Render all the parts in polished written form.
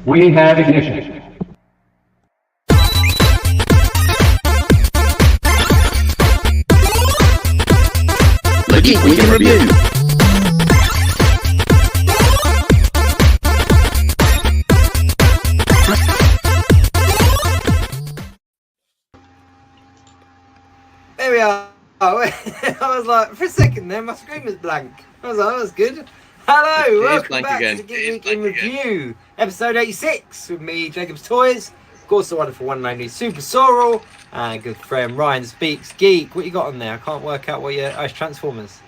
We have ignition. The Geek Week in Review. There we are. I was like, for a second there, my screen was blank. I was like, that was good. Hello, welcome back to the Geek Week in Review, episode 86, with me, Jacob's Toys, of course the wonderful one and only SuperSorrell, and good friend Ryan Speaks. Geek, what you got on there? I can't work out what your... Oh, it's Transformers.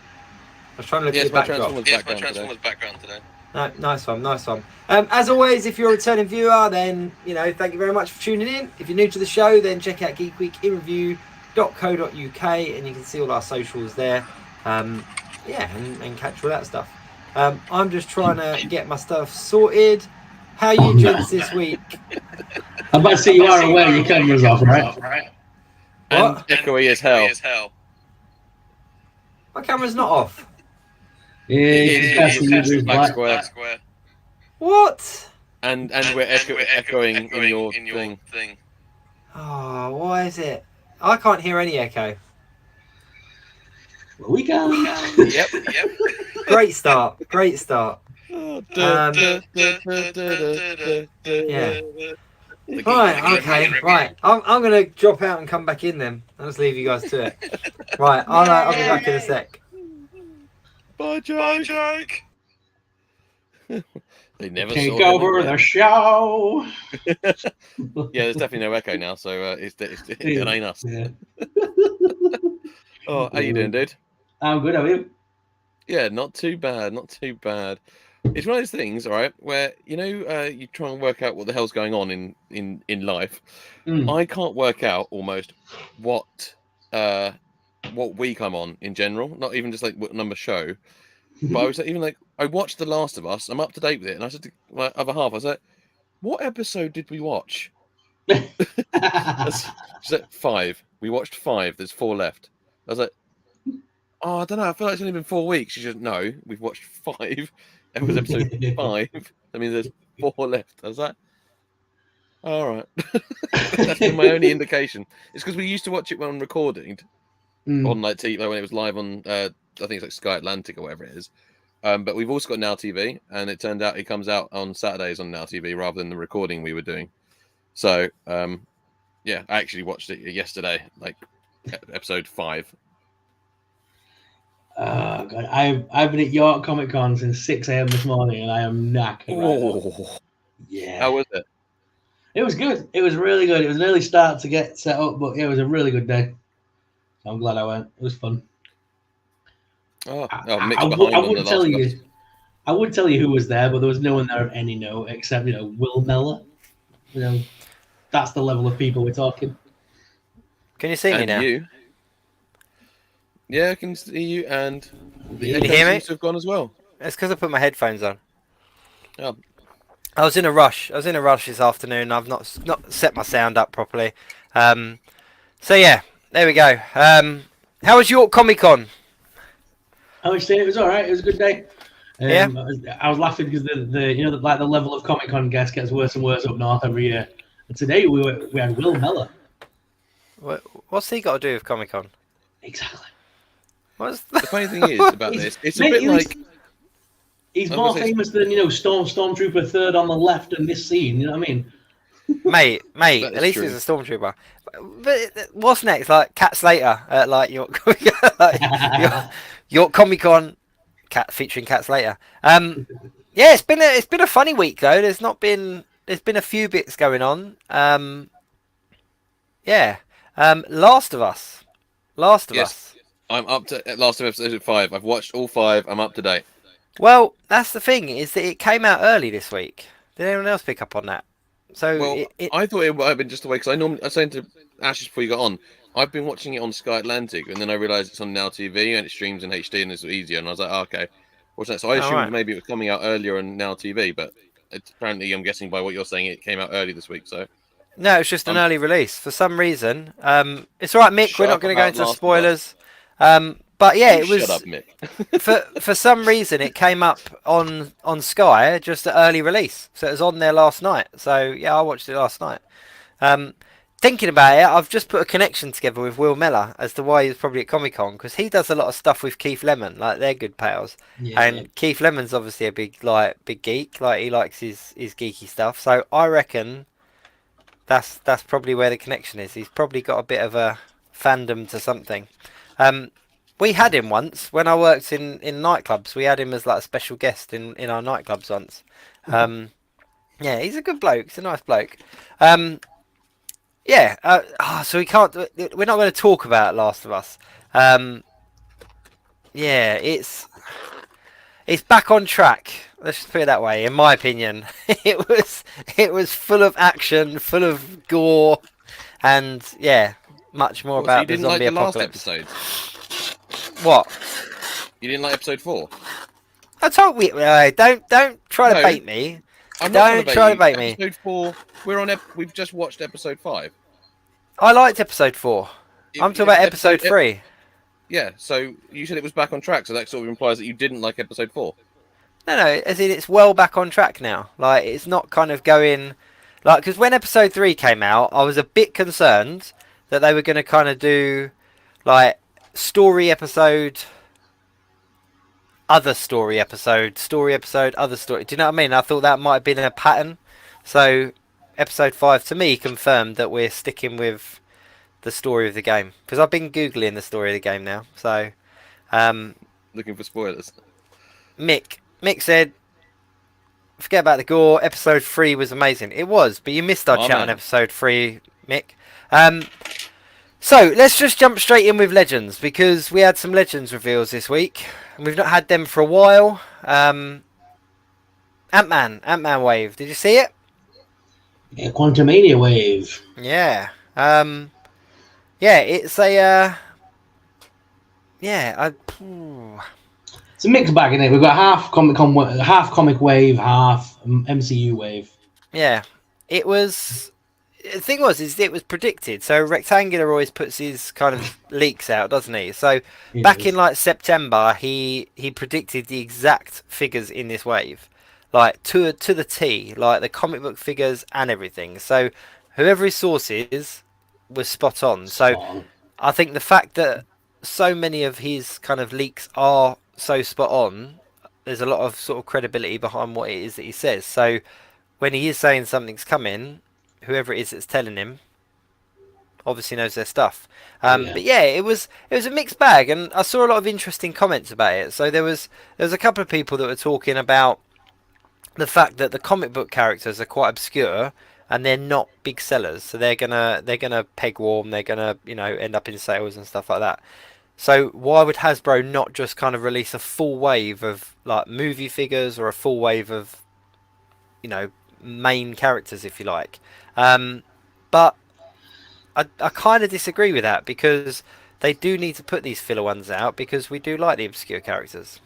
I was trying to look at your backdrop. My Transformers background today. No, nice one. As always, if you're a returning viewer, then, thank you very much for tuning in. If you're new to the show, then check out geekweekinreview.co.uk, and you can see all our socials there. And catch all that stuff. I'm just trying to get my stuff sorted. How are you gents this week? I'm about to say you are aware your camera's off, right? And echoey as hell. My camera's not off. Yeah, black square. What? And we're echoing in your thing. Oh, why is it? I can't hear any echo. We can. Yep. Great start. Yeah. Right. I'm gonna drop out and come back in then. I'll just leave you guys to it. Right, I'll be back in a sec. Bye, Jake. They never take saw over the show. Yeah, there's definitely no echo now, so it ain't us. Yeah. Oh, how you doing, dude? I'm good. How are you? Yeah, not too bad. It's one of those things, all right, where you try and work out what the hell's going on in life. I can't work out almost what week I'm on in general. Not even just like what number show, but I was even like, I watched The Last of Us. I'm up to date with it, and I said to my other half, I was like, what episode did we watch? She said 5. We watched 5. There's 4 left. I was like, oh, I don't know. I feel like it's only been 4 weeks. She said, no, we've watched 5. It was episode 5. I mean, there's 4 left. I was like, all right. That's been my only indication. It's because we used to watch it when recording on like TV, when it was live on, I think it's like Sky Atlantic or whatever it is. But we've also got Now TV, and it turned out it comes out on Saturdays on Now TV rather than the recording we were doing. So, yeah, I actually watched it yesterday, like episode 5. Oh God, I've been at York Comic Con since 6 a.m. this morning, and I am knackered. Oh, yeah. How was it? It was good. It was really good. It was an early start to get set up, but yeah, it was a really good day. I'm glad I went. It was fun. I would tell you who was there, but there was no one there of any note except Will Meller. That's the level of people we're talking. Can you see me now? You? Yeah, I can see you, and the Can you hear me? seems to have gone as well. It's because I put my headphones on. Oh. I was in a rush this afternoon. I've not set my sound up properly. So yeah, there we go. How was York Comic Con? I would say it was all right. It was a good day. Yeah. I was laughing because the level of Comic Con guests gets worse and worse up north every year. And today we had Will Meller. What's he got to do with Comic Con? Exactly. The funny thing is about this, it's a bit like he's more famous than Stormtrooper 3rd on the left in this scene. You know what I mean? Mate, That at is least true. he's a stormtrooper. But what's next? Like Cat Slater at like York Comic Con, cat featuring Cat Slater. Yeah, it's been a funny week though. There's been a few bits going on. Yeah. Last of Us. Last of Yes, Us. I'm up to last of episode 5. I've watched all 5. I'm up to date. Well, that's the thing is that it came out early this week. Did anyone else pick up on that? So Well, I thought it might have been just the way because I was saying to Ashes before you got on, I've been watching it on Sky Atlantic, and then I realised it's on Now TV and it streams in HD and it's easier, and I was like, oh, okay, what's that? So I all assumed right. maybe it was coming out earlier on Now TV, but it's apparently I'm guessing by what you're saying it came out early this week. So No, it's just an I'm early release for some reason. It's all right, Mick. We're shut not up going to go about into Last of Us. spoilers. But yeah, You it shut up, was Mick. for some reason it came up on Sky just at early release, so it was on there last night. So yeah, I watched it last night. Um, Thinking about it, I've just put a connection together with Will Mellor as to why he was probably at Comic Con because he does a lot of stuff with Keith Lemon, like they're good pals. Yeah, And Keith Lemon's obviously a big geek, like he likes his geeky stuff. So I reckon that's probably where the connection is. He's probably got a bit of a fandom to something. We had him once when I worked in nightclubs. We had him as like a special guest in our nightclubs once. Yeah, he's a good bloke. He's a nice bloke. Yeah. So we can't. We're not going to talk about Last of Us. Yeah, it's back on track. Let's just put it that way. In my opinion, it was full of action, full of gore, and yeah, much more So you about the didn't like zombie the last apocalypse. episode? What? You didn't like episode 4? I told we don't try to No, bait me. I'm not Don't try to bait bait you. me. Episode 4. We've just watched episode 5. I liked episode 4. I'm talking about episode 3. Yeah, so you said it was back on track, so that sort of implies that you didn't like episode 4. No, as in it's well back on track now. Like it's not kind of going like because when episode 3 came out, I was a bit concerned that they were going to kind of do like story episode, other story episode, other story. Do you know what I mean? I thought that might have been a pattern. So episode 5 to me confirmed that we're sticking with the story of the game because I've been googling the story of the game now. So Looking for spoilers. Mick said, forget about the gore. Episode 3 was amazing. It was, but you missed our chat on episode 3, Mick. So let's just jump straight in with Legends because we had some Legends reveals this week and we've not had them for a while. Ant-Man Wave. Did you see it? Yeah, Quantumania Wave. Yeah. Yeah, it's a It's a mixed bag in it. We've got half comic wave, half MCU wave. Yeah, it was. The thing was, it was predicted. So Rectangular always puts his kind of leaks out, doesn't he? So back in like September, he predicted the exact figures in this wave, like to the T, like the comic book figures and everything. So whoever his source is was spot on. So I think the fact that so many of his kind of leaks are so spot on, there's a lot of sort of credibility behind what it is that he says. So when he is saying something's coming, whoever it is that's telling him obviously knows their stuff. But yeah, it was a mixed bag, and I saw a lot of interesting comments about it. So there was a couple of people that were talking about the fact that the comic book characters are quite obscure and they're not big sellers, so they're gonna peg warm, they're gonna end up in sales and stuff like that. So why would Hasbro not just kind of release a full wave of like movie figures or a full wave of main characters, if you like? But I kind of disagree with that because they do need to put these filler ones out because we do like the obscure characters.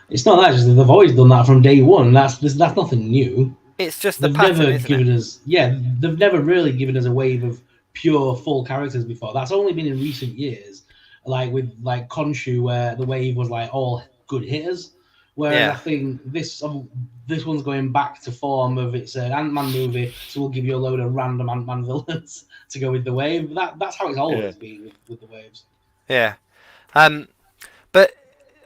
It's not that, just they've always done that from day one. That's nothing new. It's just the pattern, they've never really given us a wave of pure full characters before. That's only been in recent years, like with like Khonshu, where the wave was like all good hitters. Whereas I think this one's going back to form of it's an Ant-Man movie, so we'll give you a load of random Ant-Man villains to go with the wave. That's how it's always been with the waves. Yeah, but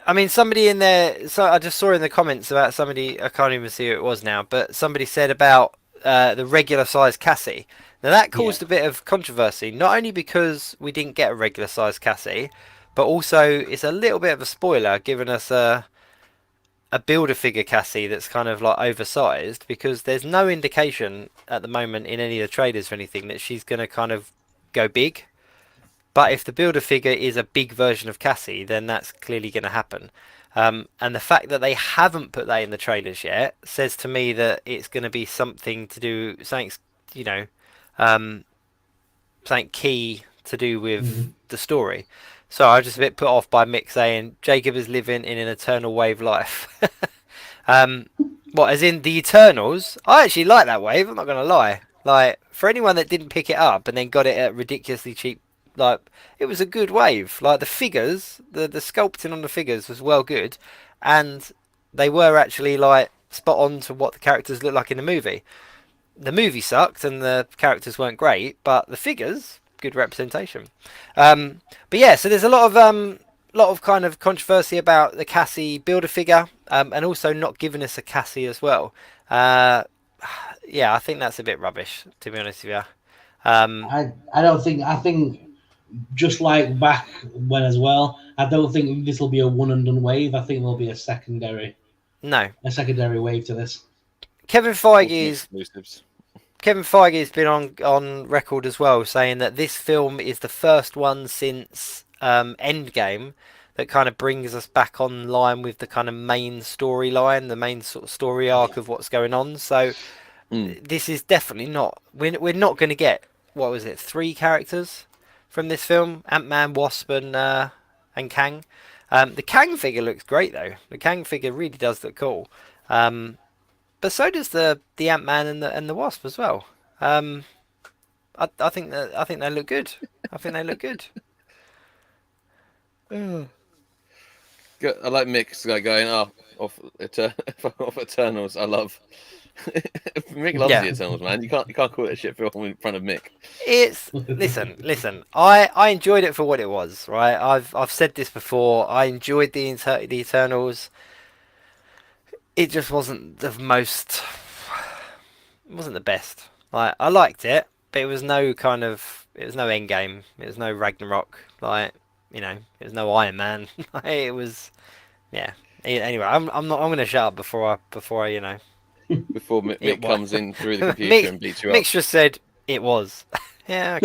I mean, somebody in there. So I just saw in the comments about somebody. I can't even see who it was now, but somebody said about the regular size Cassie. Now that caused a bit of controversy, not only because we didn't get a regular size Cassie, but also it's a little bit of a spoiler giving us a Build-A-Figure Cassie that's kind of like oversized, because there's no indication at the moment in any of the trailers or anything that she's going to kind of go big. But if the Build-A-Figure is a big version of Cassie, then that's clearly going to happen. And the fact that they haven't put that in the trailers yet says to me that it's going to be something to do, something, you know, something key to do with the story. So I was just a bit put off by Mick saying Jacob is living in an eternal wave life. What, as in the Eternals? I actually like that wave, I'm not going to lie. Like, for anyone that didn't pick it up and then got it at ridiculously cheap, like, it was a good wave. Like, the figures, the sculpting on the figures was well good. And they were actually, like, spot on to what the characters look like in the movie. The movie sucked and the characters weren't great, but the figures, good representation. But yeah, so there's a lot of kind of controversy about the Cassie Build-A-Figure, and also not giving us a Cassie as well. Yeah, I think that's a bit rubbish, to be honest with you. I think just like back when as well, I don't think this will be a one and done wave. I think there'll be a secondary wave to this. Kevin Feige's been on record as well, saying that this film is the first one since Endgame that kind of brings us back online with the kind of main storyline, the main sort of story arc of what's going on. So this is definitely not, we're not going to get, what was it, 3 characters from this film: Ant-Man, Wasp, and Kang. The Kang figure looks great though. The Kang figure really does look cool. But so does the Ant-Man and the Wasp as well. I think they look good. I think they look good. I like Mick's like going off Eternals. I love Mick loves the Eternals, man. You can't call it a shit film in front of Mick. It's listen. I enjoyed it for what it was. Right. I've said this before. I enjoyed the Eternals. It just wasn't the most. It wasn't the best. Like, I liked it, but it was no kind of. It was no Endgame. It was no Ragnarok. Like, you know, it was no Iron Man. It was, yeah. Anyway, I'm going to shut up before I you know. Before Mick comes in through the computer and beats you up. Mick just said it was. Yeah.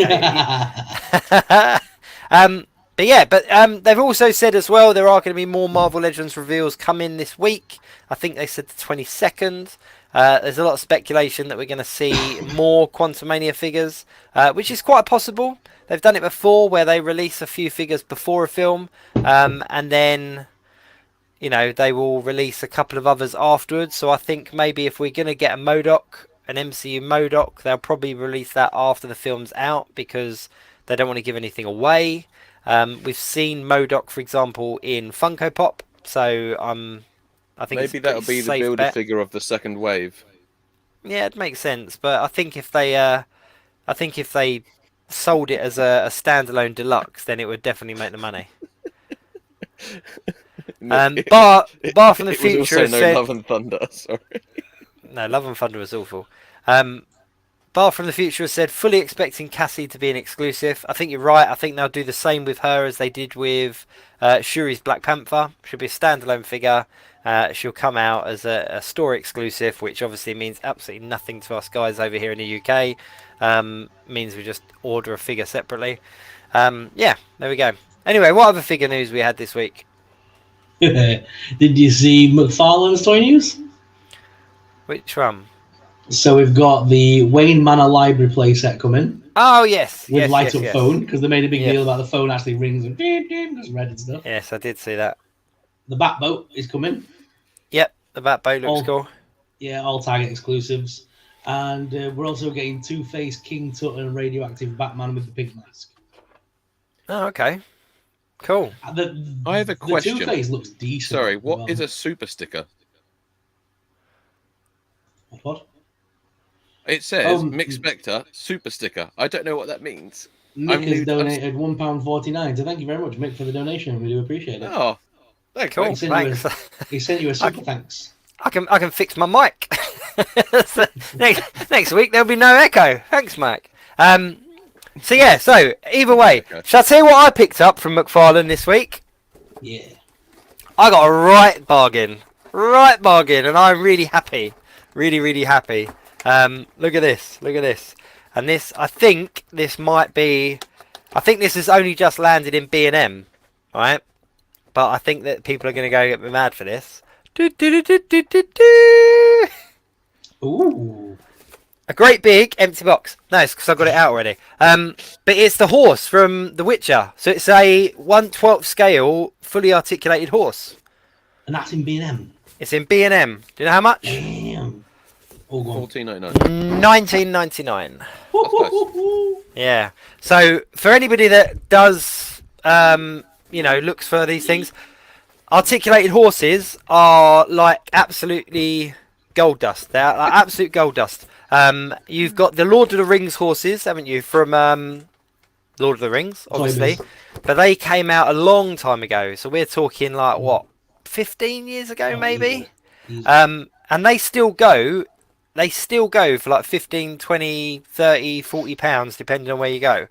Okay. But they've also said as well there are going to be more Marvel Legends reveals coming this week. I think they said the 22nd. There's a lot of speculation that we're going to see more Quantumania figures, which is quite possible. They've done it before where they release a few figures before a film, and then, you know, they will release a couple of others afterwards. So I think maybe if we're going to get a MODOK, an MCU MODOK, they'll probably release that after the film's out because they don't want to give anything away. We've seen MODOK, for example, in Funko Pop, so I think maybe that'll be the Build-A-Figure of the second wave. Yeah, it makes sense, but I think if they sold it as a standalone deluxe, then it would definitely make the money. Bar from the Future was also no Love and Thunder. Sorry. No, Love and Thunder was awful. Bar from the Future has said, fully expecting Cassie to be an exclusive. I think you're right. I think they'll do the same with her as they did with Shuri's Black Panther. She'll be a standalone figure. She'll come out as a store exclusive, which obviously means absolutely nothing to us guys over here in the UK. Means we just order a figure separately. Yeah, there we go. Anyway, what other figure news we had this week? Did you see McFarlane's toy news? Which one? So we've got the Wayne Manor Library playset coming. Oh, yes. With light up phone, because they made a big deal about the phone actually rings and goes red and stuff. Yes, I did see that. The Batboat is coming. Yep, the Batboat looks cool. Yeah, all Target exclusives. And we're also getting Two-Face, King Tut, and Radioactive Batman with the pink mask. Oh, okay. Cool. I have a question. The Two-Face looks decent. Sorry, what is a super sticker? What? It says Mick Spector super sticker. I don't know what that means. Mick has donated £1.49. So thank you very much, Mick, for the donation. We do appreciate it. Oh, thanks. Cool. He sent you a super thanks. I can fix my mic. next week there'll be no Echo. Thanks, Mike. So yeah, so either way, shall I tell you what I picked up from McFarlane this week? Yeah. I got a right bargain, and I'm really happy, really happy. Look at this, and this. I think this has only just landed in B&M, right? But I think that people are going to go get me mad for this. Ooh. A great big empty box. No, it's because I got it out already. But it's the horse from The Witcher. So it's a 1/12 scale, fully articulated horse. And that's in B&M. It's in B&M. Do you know how much? Damn. All gone. $14.99. $19.99. Yeah. So for anybody that does, looks for these things, articulated horses are like absolutely gold dust. They're like absolute gold dust. You've got the Lord of the Rings horses, haven't you? From Lord of the Rings, obviously. But they came out a long time ago. So we're talking like, what, 15 years ago, maybe? And they still go. They still go for like 15, 20, 30, 40 pounds, depending on where you go.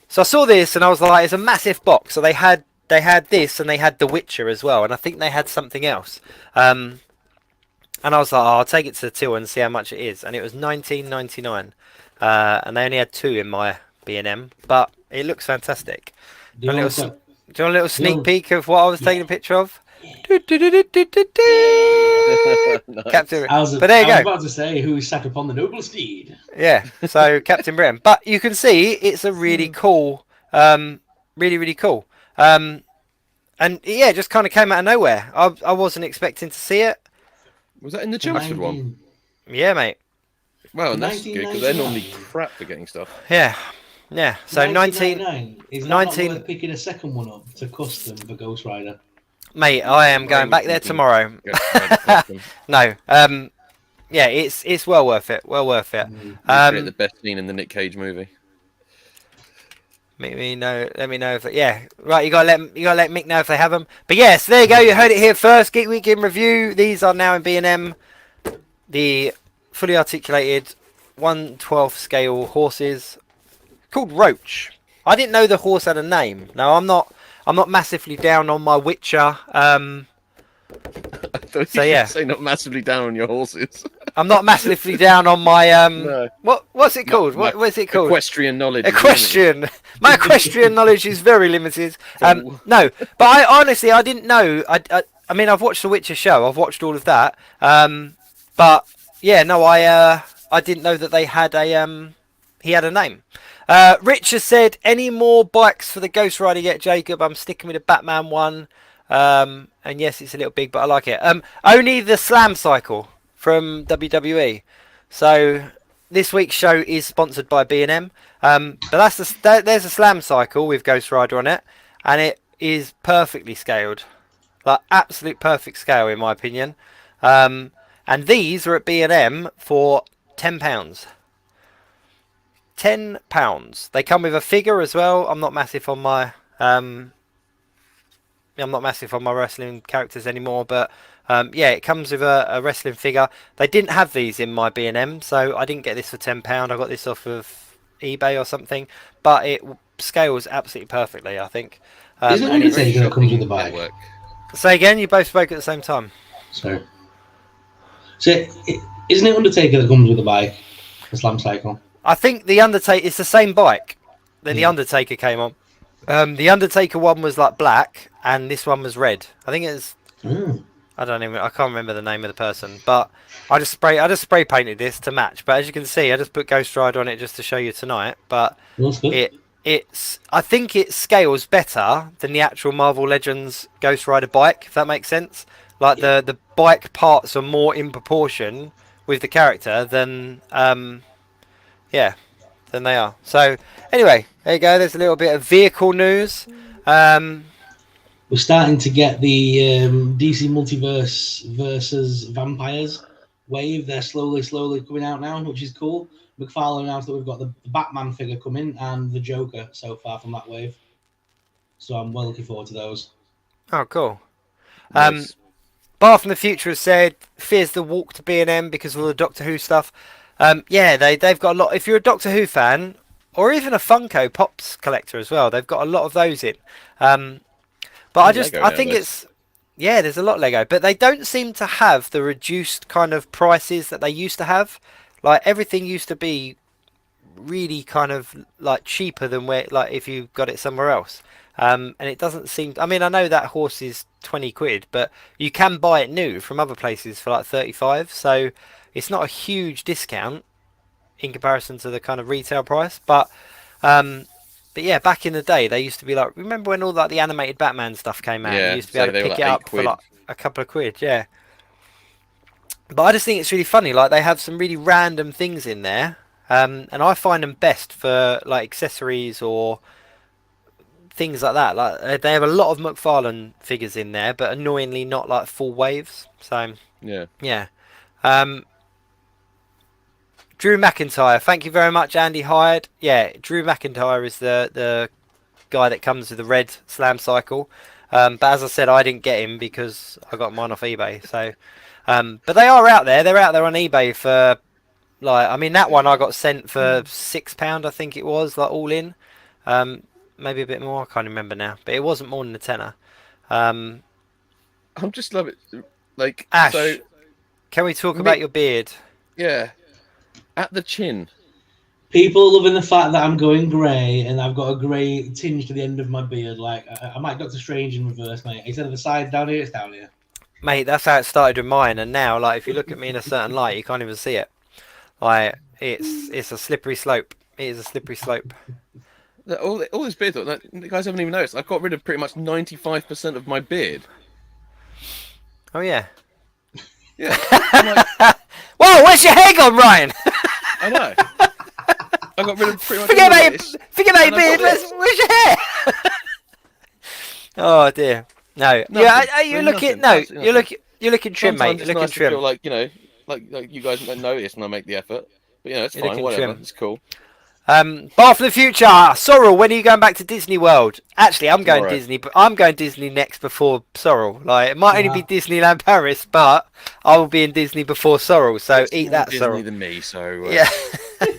So I saw this and I was like, it's a massive box. So they had this and they had The Witcher as well. And I think they had something else. And I was like, I'll take it to the till and see how much it is. And it was $19.99. And they only had 2 in my B&M. But it looks fantastic. Do you want a little sneak peek of what I was taking a picture of? Captain, but there you go. I was about to say who sat upon the noble steed. Yeah, so Captain Britain. But you can see it's a really cool, really cool. And yeah, it just kind of came out of nowhere. I wasn't expecting to see it. Was that in the Chelmsford one? Yeah, mate. Well, and that's good because they're normally crap for getting stuff. Yeah. So 1999 is not worth picking a second one up to custom for Ghost Rider. Mate, I am going back there tomorrow. No, yeah, it's well worth it. Well worth it. The best scene in the Nick Cage movie. Let me know if right. You gotta let Mick know if they have them. But yes, there you go. You heard it here first. Geek Week in review. These are now in B&M. The fully articulated 1/12 scale horses called Roach. I didn't know the horse had a name. No, I'm not massively down on my Witcher. So yeah, say not massively down on your horses. I'm not massively down on my no. What's it called? What's it called? Equestrian knowledge. Equestrian. My equestrian knowledge is very limited. No, but I honestly didn't know. I mean, I've watched the Witcher show. I've watched all of that. But yeah, no, I didn't know that they had he had a name. Rich has said, any more bikes for the Ghost Rider yet, Jacob? I'm sticking with the Batman one. And yes, it's a little big, but I like it. Only the Slam Cycle from WWE. So this week's show is sponsored by B&M. But there's a Slam Cycle with Ghost Rider on it, and it is perfectly scaled, like absolute perfect scale in my opinion. And these are at B&M for £10. £10. They come with a figure as well. I'm not massive on my wrestling characters anymore, but yeah, it comes with a wrestling figure. They didn't have these in my B&M, so I didn't get this for £10. I got this off of eBay or something, but it scales absolutely perfectly, I think. Isn't it Undertaker that comes with the bike? Say again, you both spoke at the same time. Sorry. So, isn't it Undertaker that comes with the bike, the Slam Cycle? I think the Undertaker, it's the same bike that the Undertaker came on. The Undertaker one was like black, and this one was red. I think it's. I can't remember the name of the person, but I just spray painted this to match. But as you can see, I just put Ghost Rider on it just to show you tonight. But I think it scales better than the actual Marvel Legends Ghost Rider bike, if that makes sense. Like the bike parts are more in proportion with the character than than they are. So anyway, there you go. There's a little bit of vehicle news. We're starting to get the DC Multiverse versus Vampires wave. They're slowly coming out now, which is cool. McFarlane announced that we've got the Batman figure coming and the Joker so far from that wave. So I'm well looking forward to those. Oh, cool. Nice. Bar from the Future has said fears the walk to B&M because of all the Doctor Who stuff. Yeah, they've got a lot. If you're a Doctor Who fan, or even a Funko Pops collector as well, they've got a lot of those in. But I think it's, yeah, there's a lot of Lego, but they don't seem to have the reduced kind of prices that they used to have. Like everything used to be really kind of like cheaper than where, like if you got it somewhere else. And it doesn't seem, I mean, I know that horse is 20 quid, but you can buy it new from other places for like 35. So it's not a huge discount in comparison to the kind of retail price. But yeah, back in the day, they used to be like, remember when all like the animated Batman stuff came out? You used to be able to pick it up for like a couple of quid, yeah. But I just think it's really funny. Like they have some really random things in there, and I find them best for like accessories or things like that. Like they have a lot of McFarlane figures in there, but annoyingly not like full waves. So yeah. Drew McIntyre, thank you very much, Andy Hyde. Yeah, Drew McIntyre is the guy that comes with the red slam cycle. But as I said, I didn't get him because I got mine off eBay. So, but they are out there. They're out there on eBay for like, I mean, that one I got sent for £6, I think it was, like all in. Maybe a bit more. I can't remember now, but it wasn't more than a tenner. I'm just love it. Like Ash, so, can we talk about your beard? Yeah, at the chin. People are loving the fact that I'm going grey and I've got a grey tinge to the end of my beard. Like I might Doctor Strange in reverse, mate. Instead of the side down here, it's down here. Mate, that's how it started with mine, and now, like, if you look at me in a certain light, you can't even see it. Like, it's a slippery slope. It is a slippery slope. All this beard, like, you guys haven't even noticed. I've got rid of pretty much 95% of my beard. Oh yeah. Yeah. Whoa, where's your hair gone, Ryan? I know. I got rid of pretty much. Forget about your beard. Where's your hair? Oh dear. No. Yeah. You're looking. No. You're looking trim, mate. You're looking trim. Like like you guys don't notice when I make the effort. But it's fine. Whatever. It's cool. Bar for the Future. Sorrel, when are you going back to Disney World? Actually, I'm going Disney, but I'm going Disney next before Sorrel. Like it might only be Disneyland Paris, but I will be in Disney before Sorrel. So eat that, Disney Sorrel. Than me, so yeah.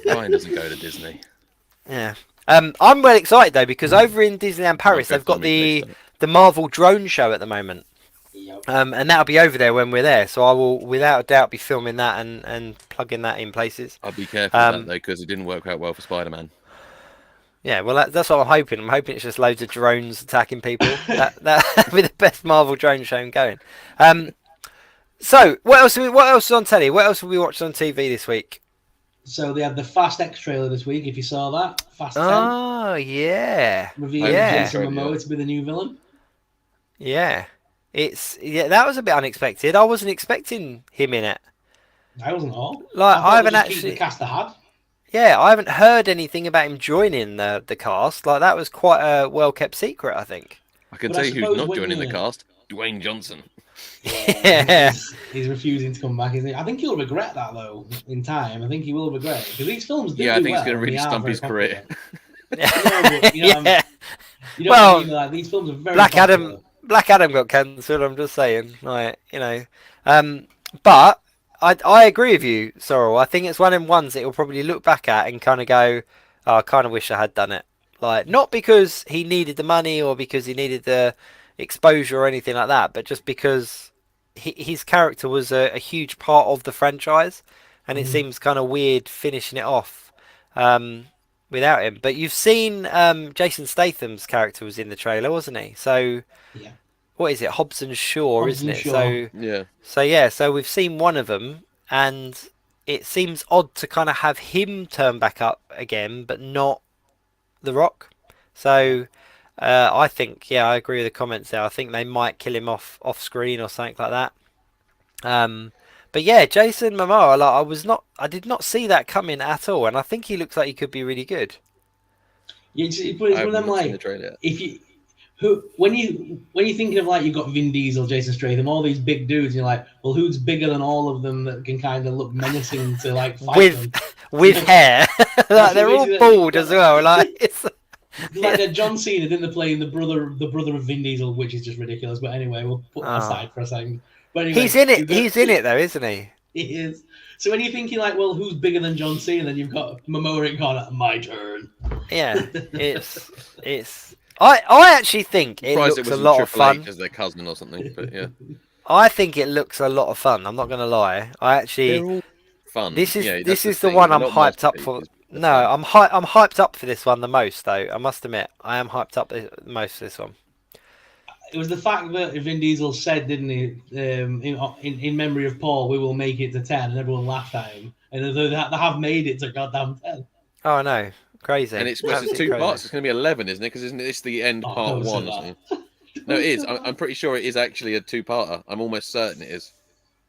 Ryan doesn't go to Disney. Yeah. I'm well excited though because over in Disneyland Paris they've got the Marvel drone show at the moment. Yep. And that'll be over there when we're there. So I will without a doubt be filming that and plugging that in places. I'll be careful with that though because it didn't work out well for Spider-Man. Yeah, well that's what I'm hoping. I'm hoping it's just loads of drones attacking people. That'll be the best Marvel drone show going. So what else is on telly? What else have we watched on TV this week? So they had the Fast X trailer this week. If you saw that, Fast 10. Oh yeah, Revealing Jason Momoa to be the new villain. Yeah, that was a bit unexpected. I wasn't expecting him in it. I wasn't all. Like I haven't actually actually the cast they had. Yeah, I haven't heard anything about him joining the cast. Like that was quite a well kept secret, I think. I can tell you who's not joining the cast: Dwayne Johnson. Yeah, he's refusing to come back, isn't he? I think he'll regret that though. In time, I think he will regret it because these films. I think it's going to really stump his career. Yeah. Like, these films are very Black popular. Black Adam got cancelled. I'm just saying, like but I agree with you, Sorrel. I think it's one of them ones that he'll probably look back at and kind of go, oh, I kind of wish I had done it. Like not because he needed the money or because he needed the exposure or anything like that, but just because his character was a huge part of the franchise, and it seems kind of weird finishing it off without him. But you've seen Jason Statham's character was in the trailer, wasn't he? So yeah. What is it, Hobson Shaw, isn't it? Shaw. So we've seen one of them, and it seems odd to kind of have him turn back up again, but not The Rock. So I think, I agree with the comments there. I think they might kill him off screen or something like that. But yeah, Jason Momoa, like I did not see that coming at all, and I think he looks like he could be really good. Yeah, it's one of them like if you. When you're thinking of like you've got Vin Diesel, Jason Statham, all these big dudes, and you're like, well, who's bigger than all of them that can kind of look menacing to like fight them? with hair? Like, they're all bald as well. Like Like John Cena didn't they play in the brother of Vin Diesel, which is just ridiculous. But anyway, we'll put that aside for a second. But anyway, he's in it. He's in it though, isn't he? He is. So when you're thinking like, well, who's bigger than John Cena? Then you've got Momoa and Connor. My turn. Yeah, it's. I actually think it looks a lot of fun because they're cousin or something. But yeah, I think it looks a lot of fun. I'm not gonna lie. I actually. They're all fun. This is the thing. one They're I'm not hyped up for. masterpieces, but No, fun. I'm hyped up for this one the most though. I must admit, I am hyped up the most for this one. It was the fact that Vin Diesel said, didn't he, in memory of Paul, we will make it to 10, and everyone laughed at him. And they have made it to goddamn 10. Oh no, crazy! And it's two Absolutely parts. It's going to be 11, isn't it? Because isn't this the end part one? Or something? No, it is. I'm pretty sure it is actually a two-parter. I'm almost certain it is.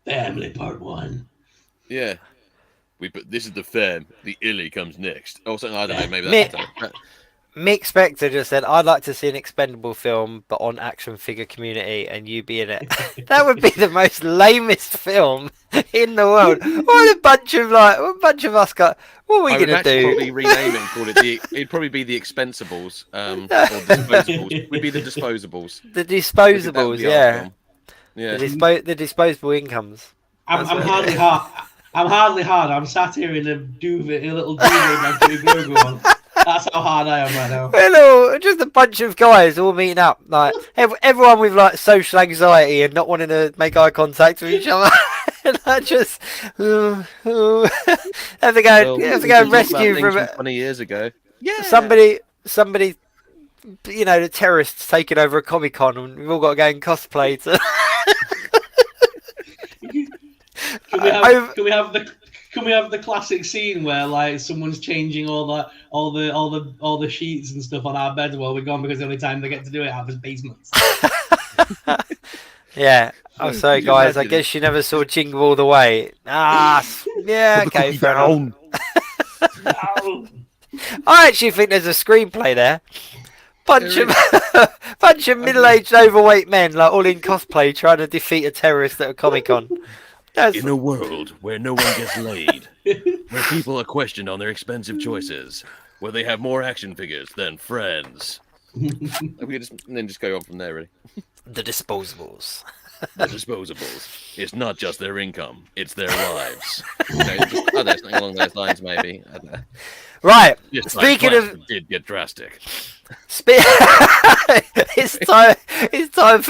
Family Part 1. Yeah. This is the fam. The illy comes next. Or something. I don't know. Maybe that's Mick Spector just said, "I'd like to see an Expendable film, but on action figure community, and you be in it." That would be the most lamest film in the world. What a bunch of us got. What are we gonna do? Probably rename it and call it the. It'd probably be the Expensibles, or Disposables. Would be the Disposables. The Disposables, yeah. Yeah. The disposable incomes. I'm hardly hard. I'm hardly hard. I'm sat here in a little duvet with Grogu on. That's how hard I am right now. Hello, just a bunch of guys all meeting up, like everyone with like social anxiety and not wanting to make eye contact with each other. And I just have to go and rescue from 20 years ago. Yeah, somebody, the terrorists taking over a Comic-Con, and we've all got to go and cosplay to. Can we have the classic scene where like someone's changing all the sheets and stuff on our bed while we're gone because the only time they get to do it out of basements. Yeah. I'm sorry, guys. I guess you never saw Jingle All the Way. Yeah. Okay. Fair enough. I actually think there's a screenplay there. Bunch of middle-aged, overweight men, like all in cosplay, trying to defeat a terrorist at a Comic-Con. In a world where no one gets laid, where people are questioned on their expensive choices, where they have more action figures than friends. We could just go on from there, really. The Disposables. The Disposables. It's not just their income; it's their lives. Something along those lines, maybe. I don't know. Right. Just Speaking like of, did get drastic. it's time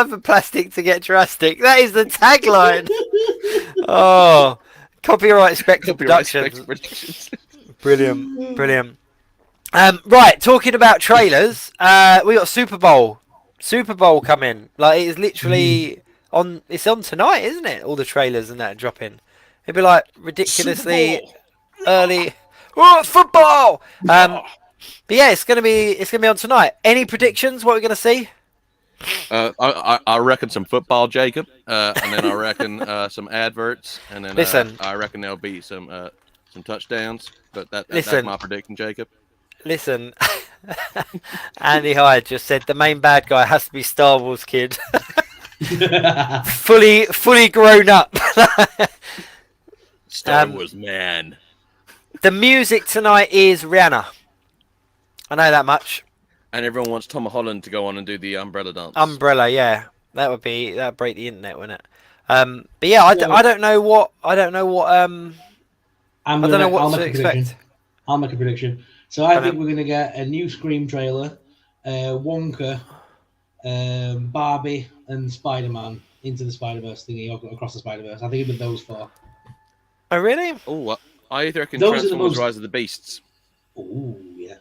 for plastic to get drastic. That is the tagline. Oh, copyright Spectre Productions. Brilliant. Right, talking about trailers, we got Super Bowl coming. Like, it is literally on. It's on tonight, isn't it? All the trailers and that dropping. It'd be like ridiculously early. Oh, football! But yeah, it's gonna be on tonight. Any predictions? What we're gonna see? I reckon some football, Jacob, and then I reckon some adverts, and then I reckon there'll be some touchdowns. But that's my prediction, Jacob. Listen, Andy Hyde just said the main bad guy has to be Star Wars kid, fully grown up. Star Wars man. The music tonight is Rihanna. I know that much. And everyone wants Tom Holland to go on and do the umbrella dance. Umbrella, yeah, that'd break the internet, wouldn't it? But yeah, I don't know what I don't know what to expect. I'll make a prediction. So I think we're going to get a new Scream trailer, Wonka, Barbie, and Spider-Man into the Spider-Verse thingy, or across the Spider-Verse. I think it'll be those four. Oh, really? Oh, I reckon Those Transformers Rise of the Beasts. Oh, yeah.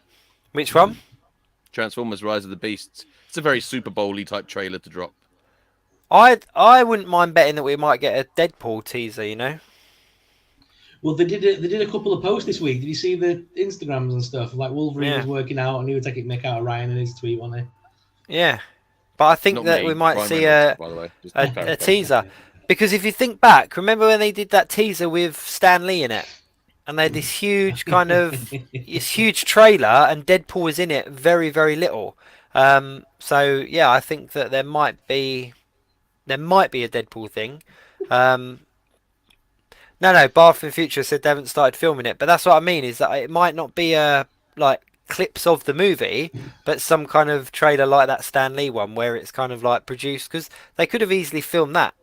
Which one? Transformers Rise of the Beasts. It's a very Super Bowl-y type trailer to drop. I wouldn't mind betting that we might get a Deadpool teaser, you know? Well, they did a couple of posts this week. Did you see the Instagrams and stuff? Like Wolverine was working out, and he was taking mick out of Ryan in his tweet, wasn't he? Yeah, but I think that we might see a teaser. Because if you think back, remember when they did that teaser with Stan Lee in it? And they had this huge kind of huge trailer, and Deadpool was in it very, very little. So yeah, I think that there might be a Deadpool thing. No, Bar from the Future said they haven't started filming it, but that's what I mean, is that it might not be a clips of the movie, but some kind of trailer like that Stan Lee one where it's kind of like produced, because they could have easily filmed that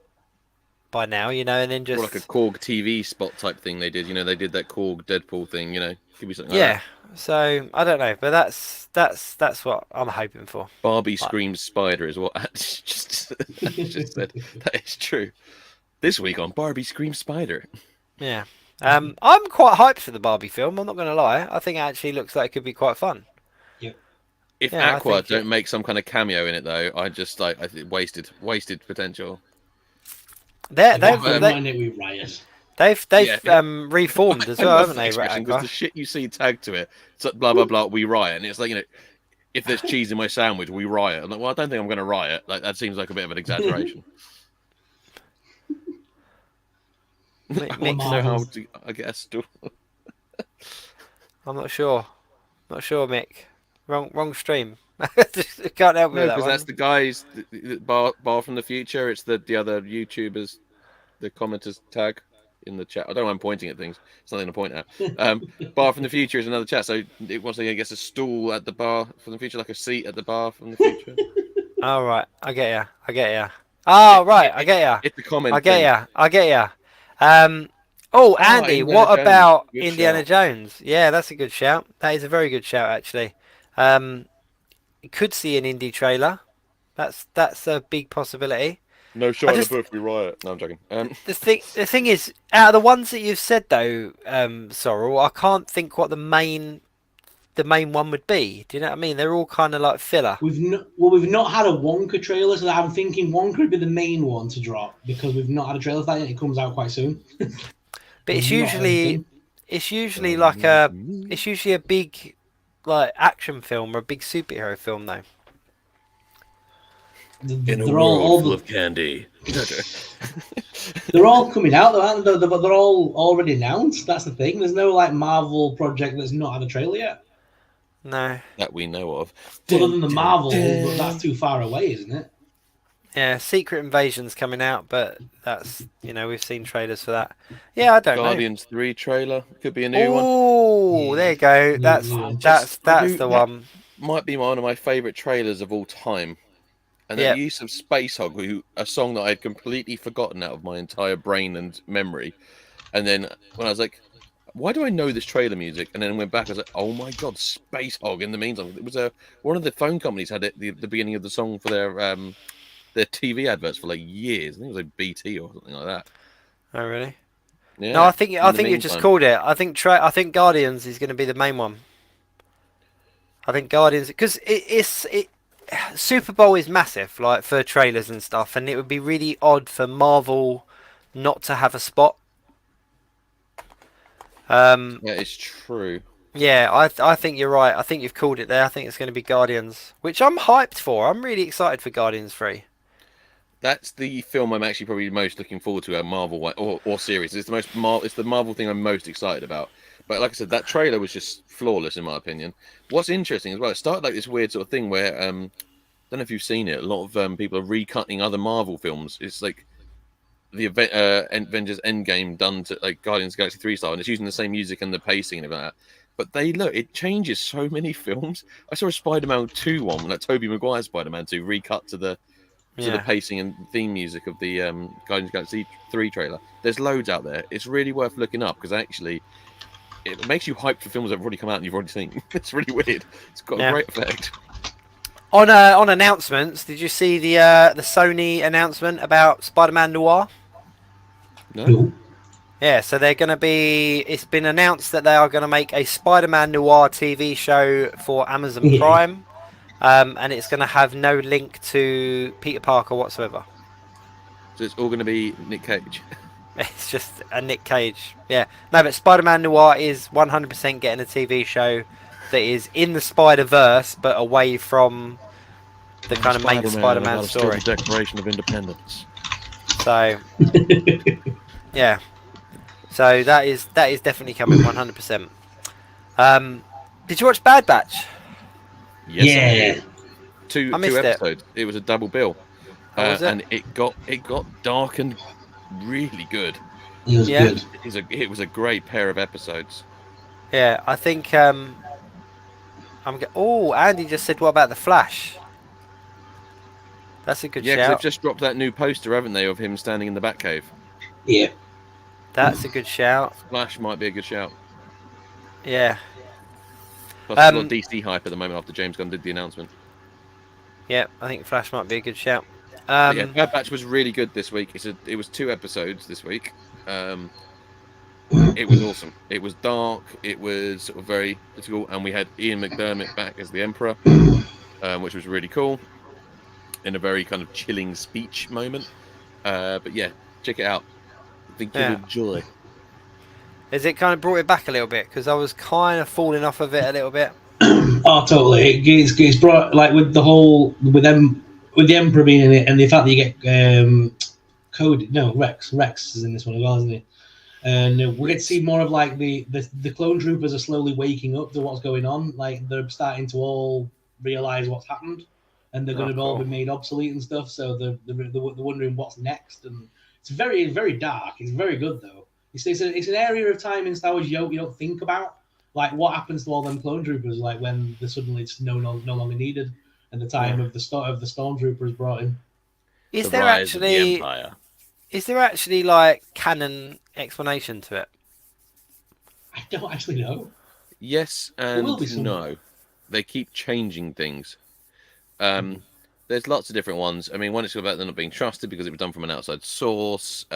by now, you know, and then just or like a Korg TV spot type thing they did. You know, they did that Korg Deadpool thing. You know, could be something like that. So I don't know, but that's what I'm hoping for. Barbie screams spider is what just said. That is true. This week on Barbie screams spider. Yeah. I'm quite hyped for the Barbie film. I'm not going to lie. I think it actually looks like it could be quite fun. Yep. If Aqua don't make some kind of cameo in it, though, I think wasted potential. They've reformed as well, haven't they? Because the shit you see tagged to it, it's like blah blah blah, we riot, and it's like, you know, if there's cheese in my sandwich, we riot. I'm like, well, I don't think I'm going to riot. Like, that seems like a bit of an exaggeration. I want to know how to, I guess. I'm not sure. Not sure, Mick. Wrong stream. Can't help me with that because one. that's the guys, the bar from the future. It's the other YouTubers, the commenters tag in the chat. I don't know why I'm pointing at things. It's nothing to point at. Bar from the future is another chat. So it was, I guess, a stool at the bar from the future, like a seat at the bar from the future. Oh, right. I get ya. Oh, right. I get ya. It's the comment. I get ya. Andy, what about Indiana Jones? Yeah, that's a good shout. That is a very good shout, actually. You could see an indie trailer. That's a big possibility. No shot of the book, we riot. No, I'm joking. The thing is, out of the ones that you've said though, Sorrell, I can't think what the main one would be. Do you know what I mean? They're all kind of like filler. We've not had a Wonka trailer, so I'm thinking Wonka would be the main one to drop because we've not had a trailer for that yet. It comes out quite soon. But it's usually like a big like action film or a big superhero film though. In a world full of candy. They're all coming out though, aren't they? They're all already announced. That's the thing. There's no like Marvel project that's not had a trailer yet. No. That we know of. Other than the Marvel, but that's too far away, isn't it? Yeah, Secret Invasion's coming out, but that's, you know, we've seen trailers for that. Yeah, I don't know. Guardians 3 trailer could be a new one. Oh, there you go. That's the one. Might be one of my favourite trailers of all time. And the use of Space Hog, a song that I had completely forgotten out of my entire brain and memory. And then when I was like, why do I know this trailer music? And then I went back, I was like, oh my god, Space Hog in the meantime. It was one of the phone companies had it the beginning of the song for their TV adverts for like years. I think it was like BT or something like that. Oh really? Yeah. No, I think you just called it. I think Guardians is going to be the main one. I think Guardians, because Super Bowl is massive, like for trailers and stuff, and it would be really odd for Marvel not to have a spot. Yeah, it's true. Yeah, I think you're right. I think you've called it there. I think it's going to be Guardians, which I'm hyped for. I'm really excited for Guardians 3. That's the film I'm actually probably most looking forward to, a Marvel or series. It's the Marvel thing I'm most excited about. But like I said, that trailer was just flawless in my opinion. What's interesting as well, it started like this weird sort of thing where I don't know if you've seen it. A lot of people are recutting other Marvel films. It's like the Avengers Endgame done to like Guardians of the Galaxy 3 style, and it's using the same music and the pacing and everything like that. But it changes so many films. I saw a Spider-Man 2 one, like Tobey Maguire's Spider-Man 2, recut to the pacing and theme music of the Guardians of the Galaxy 3 trailer. There's loads out there. It's really worth looking up because actually it makes you hyped for films that have already come out and you've already seen. It's really weird. It's got a great effect. On announcements, did you see the Sony announcement about Spider-Man Noir? No. Yeah, so they're going to be... It's been announced that they are going to make a Spider-Man Noir TV show for Amazon Prime. And it's going to have no link to Peter Parker whatsoever. So it's all going to be Nick Cage. It's just a Nick Cage. Yeah. No, but Spider-Man Noir is 100% getting a TV show that is in the Spider-Verse, but away from the kind of main Spider-Man story. The Declaration of Independence. So, yeah. So that is definitely coming 100%. Did you watch Bad Batch? Yes, yeah. Two episodes. It was a double bill, and it got dark and really good. It was good. It was a great pair of episodes. Yeah, I think Oh, Andy just said, what about the Flash? That's a good Yeah, because shout. they've just dropped that new poster, haven't they, of him standing in the Batcave? Yeah. That's a good shout. Flash might be a good shout. Yeah. Plus, there's a lot of DC hype at the moment after James Gunn did the announcement. Yeah, I think Flash might be a good shout. But yeah, Bad Batch was really good this week. It was 2 episodes this week. It was awesome. It was dark. It was sort of very political, and we had Ian McDermott back as the Emperor, which was really cool. In a very kind of chilling speech moment. But yeah, check it out. I think you'll enjoy. Has it kind of brought it back a little bit? Because I was kind of falling off of it a little bit. Oh, totally. It's brought, like, with the Emperor being in it, and the fact that you get Rex is in this one as well, isn't he? And we get to see more of like the clone troopers are slowly waking up to what's going on. Like, they're starting to all realize what's happened, and they're going to all be made obsolete and stuff. So they're wondering what's next, and it's very, very dark. It's very good though. It's an area of time in Star Wars you don't think about, like what happens to all them clone troopers, like when they're suddenly it's no longer needed, and the time of the stormtroopers brought in. Is there actually like canon explanation to it? I don't actually know. Yes and no. They keep changing things. There's lots of different ones. I mean, one is about them not being trusted because it was done from an outside source.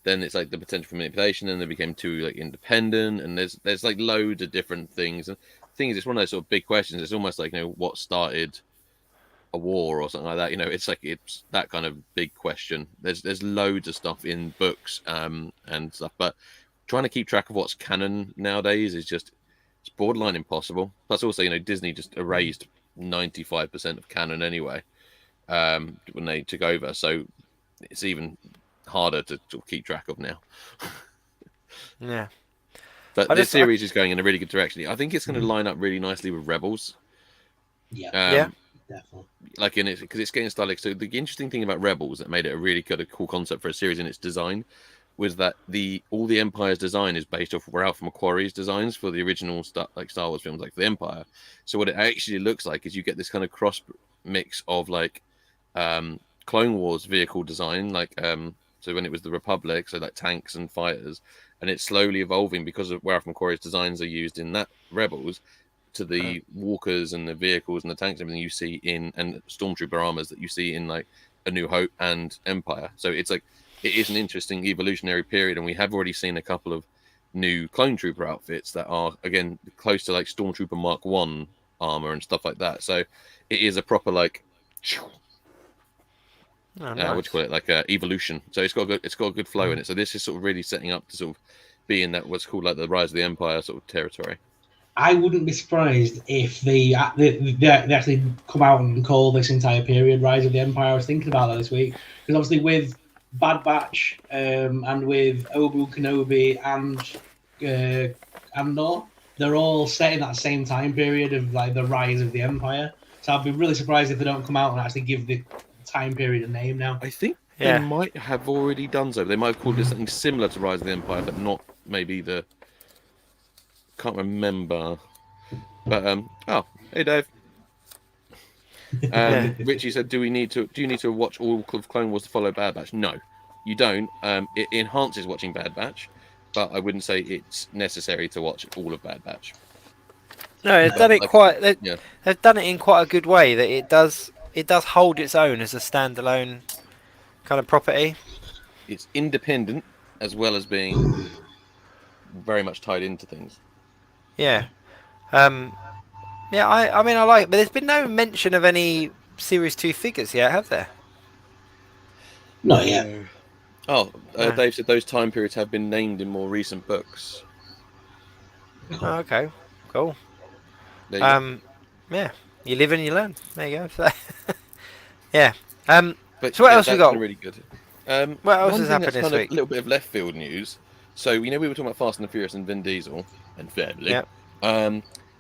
Then it's like the potential for manipulation, and they became too like independent. And there's like loads of different things. And the thing is, it's one of those sort of big questions. It's almost like, what started a war or something like that. It's like it's that kind of big question. There's loads of stuff in books and stuff, but trying to keep track of what's canon nowadays is it's borderline impossible. Plus, also, Disney just erased 95% of canon anyway when they took over, so it's even harder to sort of keep track of now. Yeah, but this series is going in a really good direction. I think it's going to line up really nicely with Rebels. Yeah, definitely. Like in it, because it's getting stylic. So the interesting thing about Rebels that made it a really cool concept for a series in its design was that all the Empire's design is based off Ralph McQuarrie's designs for the original Star Wars films, like the Empire. So what it actually looks like is you get this kind of cross mix of like Clone Wars vehicle design, like so when it was the Republic, so like tanks and fighters, and it's slowly evolving because of Ralph McQuarrie's designs are used in that Rebels to the walkers and the vehicles and the tanks and everything you see and stormtrooper armors that you see in like A New Hope and Empire. So it's like it is an interesting evolutionary period, and we have already seen a couple of new clone trooper outfits that are again close to like Stormtrooper Mark 1 armor and stuff like that. So it is a proper like what do you call it, like evolution. So it's got a good flow in it. So this is sort of really setting up to sort of be in that what's called like the Rise of the Empire sort of territory. I wouldn't be surprised if they actually come out and call this entire period Rise of the Empire. I was thinking about that this week because obviously with Bad Batch and with Obi-Wan Kenobi and Andor, they're all set in that same time period of like the rise of the Empire. So I'd be really surprised if they don't come out and actually give the time period a name now. I think they might have already done so. They might have called it something similar to Rise of the Empire, but not maybe the. Can't remember. But oh, hey Dave. Richie said, do you need to watch all of Clone Wars to follow Bad Batch? No, you don't. It enhances watching Bad Batch, but I wouldn't say it's necessary to watch all of Bad Batch. No, they've done it they've done it in quite a good way that it does hold its own as a standalone kind of property. It's independent as well as being very much tied into things. Yeah. I mean, I like it, but there's been no mention of any Series 2 figures yet, have there? Not yet. Oh, Dave said those time periods have been named in more recent books. Oh, okay, cool. Yeah, you live and you learn. There you go. So, yeah. But so what else we got? Really good. What else has happened this week? A little bit of left field news. So we were talking about Fast and the Furious and Vin Diesel and family. Yep.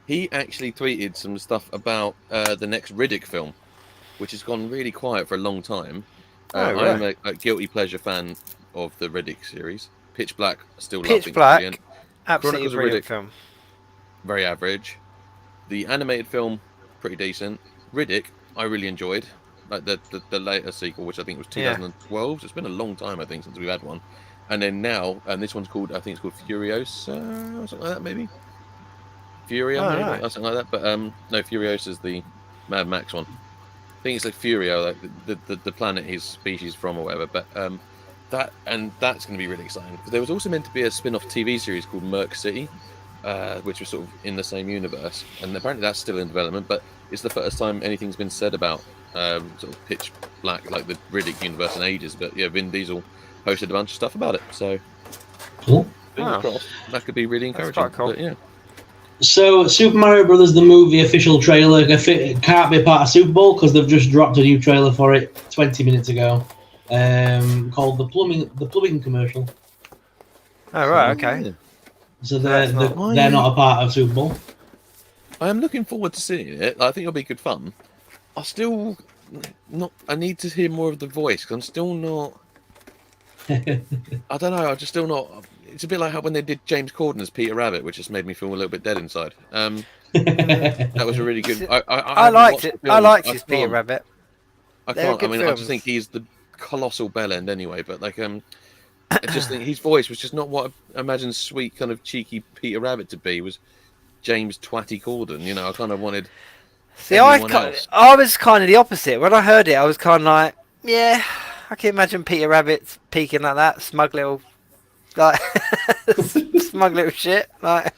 He actually tweeted some stuff about the next Riddick film, which has gone really quiet for a long time. I'm a guilty pleasure fan of the Riddick series. Pitch Black, still loving. Pitch Black, absolutely brilliant film. Very average. The animated film, pretty decent. Riddick, I really enjoyed. Like the later sequel, which I think was 2012. So it's been a long time, I think, since we've had one. And then now, and this one's called, I think it's called Furiosa, or something like that, maybe. Furia, maybe, or something like that. But no, Furiosa is the Mad Max one. I think it's like Furio, like the planet his species from, or whatever. But that's going to be really exciting. There was also meant to be a spin-off TV series called Merc City, which was sort of in the same universe, and apparently that's still in development. But it's the first time anything's been said about sort of Pitch Black, like the Riddick universe, in ages. But yeah, Vin Diesel posted a bunch of stuff about it, so cool. Fingers crossed. That could be really encouraging. That's quite cool. But, yeah. So, Super Mario Brothers, the movie official trailer, can't be part of Super Bowl because they've just dropped a new trailer for it 20 minutes ago, called the plumbing commercial. Oh right, okay. So they're not a part of Super Bowl. I am looking forward to seeing it. I think it'll be good fun. I need to hear more of the voice because I'm still not. I don't know. I'm just still not. It's a bit like how when they did James Corden as Peter Rabbit, which just made me feel a little bit dead inside. That was a really good. I liked it. I liked his Peter Rabbit. I can't. I mean, I just think he's the colossal bell end anyway. But like, I just think his voice was just not what I imagined sweet, kind of cheeky Peter Rabbit to be. Was James Twatty Corden? You know, I kind of wanted. See, I was kind of the opposite. When I heard it, I was kind of like, yeah, I can imagine Peter Rabbit peeking like that, smug little shit, like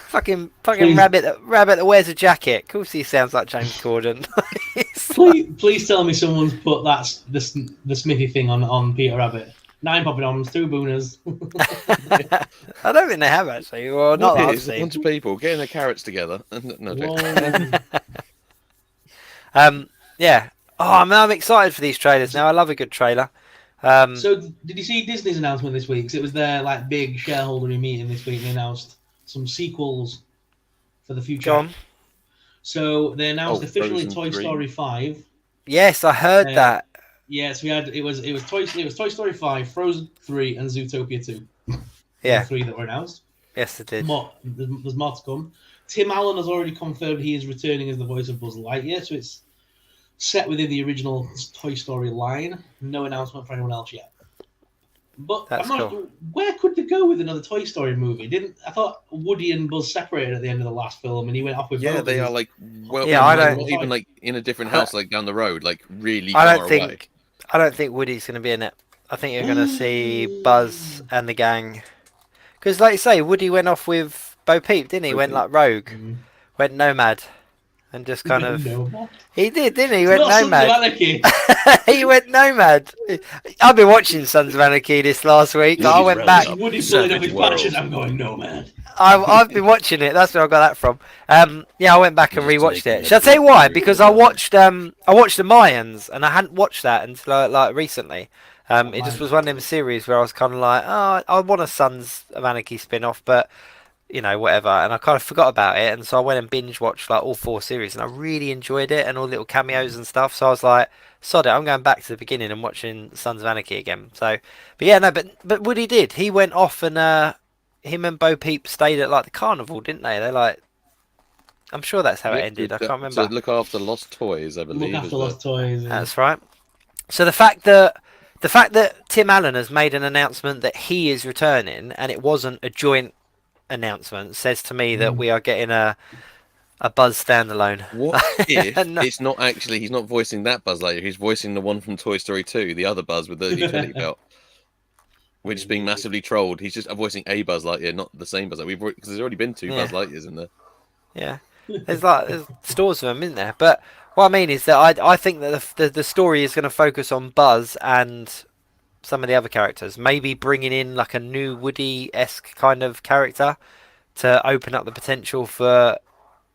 fucking rabbit that wears a jacket. Of course, he sounds like James Corden. please tell me someone's put the Smithy thing on Peter Rabbit. 9 poppadoms, 2 booners. I don't think they have actually. Well, not that I've seen. A bunch of people getting their carrots together. Yeah. Oh, I'm excited for these trailers now. I love a good trailer. So, did you see Disney's announcement this week? 'Cause it was their big shareholder meeting this week. They announced some sequels for the future. John. So they announced officially Toy 3. Story 5. Yes, I heard that. Yes, we had it was Toy Story 5, Frozen 3, and Zootopia 2. Yeah, the 3 that were announced. Yes, it did. There's more to come. Tim Allen has already confirmed he is returning as the voice of Buzz Lightyear, so it's set within the original Toy Story line. No announcement for anyone else yet. But cool. Where could they go with another Toy Story movie? I thought Woody and Buzz separated at the end of the last film, and he went off with. Yeah, they are not even in a different house, down the road, really far away. I don't think Woody's going to be in it. I think you're going to see Buzz and the gang. Because, like you say, Woody went off with Bo Peep, didn't he? Went rogue, went nomad. And just kind of... He did, didn't he? He went nomad. He went nomad. I've been watching Sons of Anarchy this last week. I went back. Woody's pulling up his patches. I'm going nomad. I've been watching it. That's where I got that from. I went back and rewatched it. Shall I tell you why? Because I watched the Mayans, and I hadn't watched that until recently. It just was one of them series where I was kind of like, oh, I want a Sons of Anarchy spin-off, but whatever. And I kind of forgot about it, and so I went and binge watched all 4 series, and I really enjoyed it, and all little cameos and stuff. So I was like, sod it, I'm going back to the beginning and watching Sons of Anarchy again. So, but Woody did. He went off and him and Bo Peep stayed at the carnival, didn't they? They're I'm sure that's how it ended. I can't remember. To look after lost toys, I believe. Look after lost toys. Yeah. That's right. So the fact that Tim Allen has made an announcement that he is returning, and it wasn't a joint announcement, says to me that we are getting a Buzz standalone. What if it's not actually, he's not voicing that Buzz Lightyear, he's voicing the one from Toy Story 2, the other Buzz with the utility belt. We're just being massively trolled. He's just voicing a Buzz Lightyear, not the same Buzz Lightyear. Because there's already been 2 Buzz Lightyears in there. Yeah, there's stores of them in there. But what I mean is that I think that the story is going to focus on Buzz and some of the other characters. Maybe bringing in a new Woody-esque kind of character to open up the potential for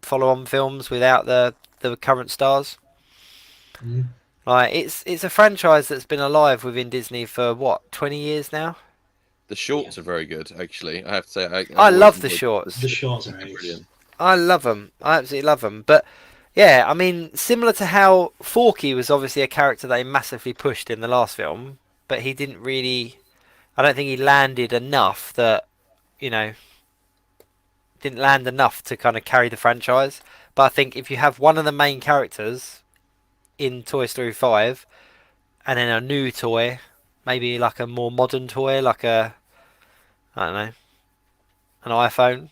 follow-on films without the current stars. It's a franchise that's been alive within Disney for 20 years now. The shorts are very good, actually. I have to say, I love the shorts. The shorts are brilliant. I love them. I absolutely love them. But yeah, I mean, similar to how Forky was obviously a character they massively pushed in the last film, but he didn't really. I don't think he landed enough that, didn't land enough to kind of carry the franchise. But I think if you have one of the main characters in Toy Story 5 and then a new toy, maybe like a more modern toy, like I don't know, an iPhone.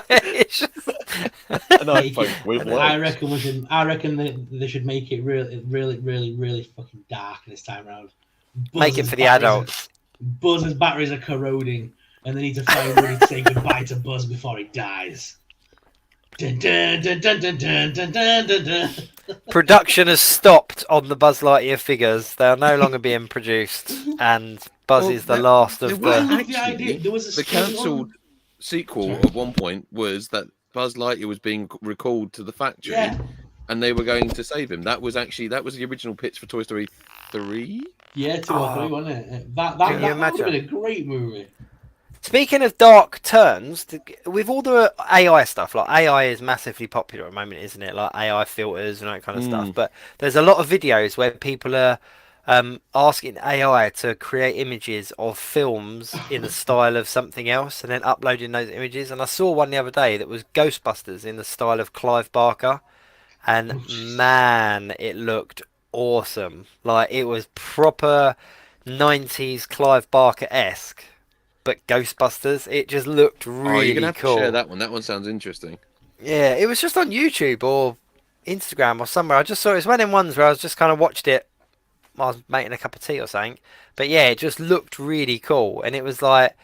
It's just... An iPhone with legs. I reckon they should make it really fucking dark this time around. Make it for the adults. Buzz's batteries are corroding, and they need to find Woody to say goodbye to Buzz before he dies. Dun, dun, dun, dun, dun, dun, dun, dun, dun, dun. Production has stopped on the Buzz Lightyear figures. They are no longer being produced, and Buzz is the last of the cancelled sequel at one point was that Buzz Lightyear was being recalled to the factory, and they were going to save him. That was the original pitch for Toy Story 3. Yeah, 2 or 3, wasn't it? That would have been a great movie. Speaking of dark turns, with all the AI stuff, like AI is massively popular at the moment, isn't it? Like AI filters and that kind of stuff. But there's a lot of videos where people are asking AI to create images of films in the style of something else and then uploading those images. And I saw one the other day that was Ghostbusters in the style of Clive Barker. And man, it looked awesome. Like it was proper 90s Clive Barker-esque. But Ghostbusters, it just looked really you're gonna have cool. to share that one. That one sounds interesting. Yeah, it was just on YouTube or Instagram or somewhere. I just saw it was one of them ones where I was just kind of watched it while I was making a cup of tea or something. But yeah, it just looked really cool. And it was like,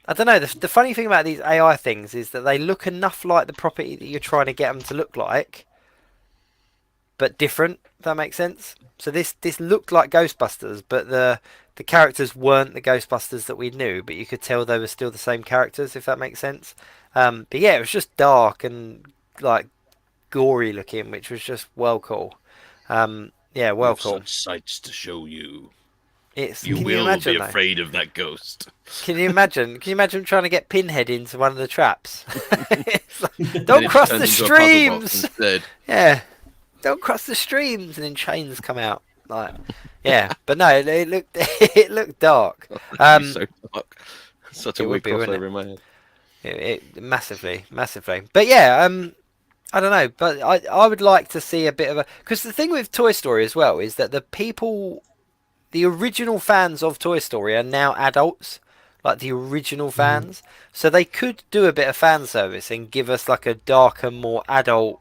I don't know, the funny thing about these AI things is that they look enough like the property that you're trying to get them to look like, but different, if that makes sense. So this looked like Ghostbusters, but the characters weren't the Ghostbusters that we knew, but you could tell they were still the same characters, if that makes sense. But yeah, it was just dark and like gory looking, which was just well cool. Yeah, well cool. Such sights to show you. You will be afraid of that ghost. Can you imagine? Can you imagine trying to get Pinhead into one of the traps? Like, don't cross the streams. Yeah, don't cross the streams, and then chains come out. Like, yeah, but no, it looked dark. So dark. Such a weird crossover in my head. It massively. But yeah, I don't know, but I would like to see a bit of a, because the thing with Toy Story as well is that the original fans of Toy Story are now adults, like the original fans, so they could do a bit of fan service and give us like a darker, more adult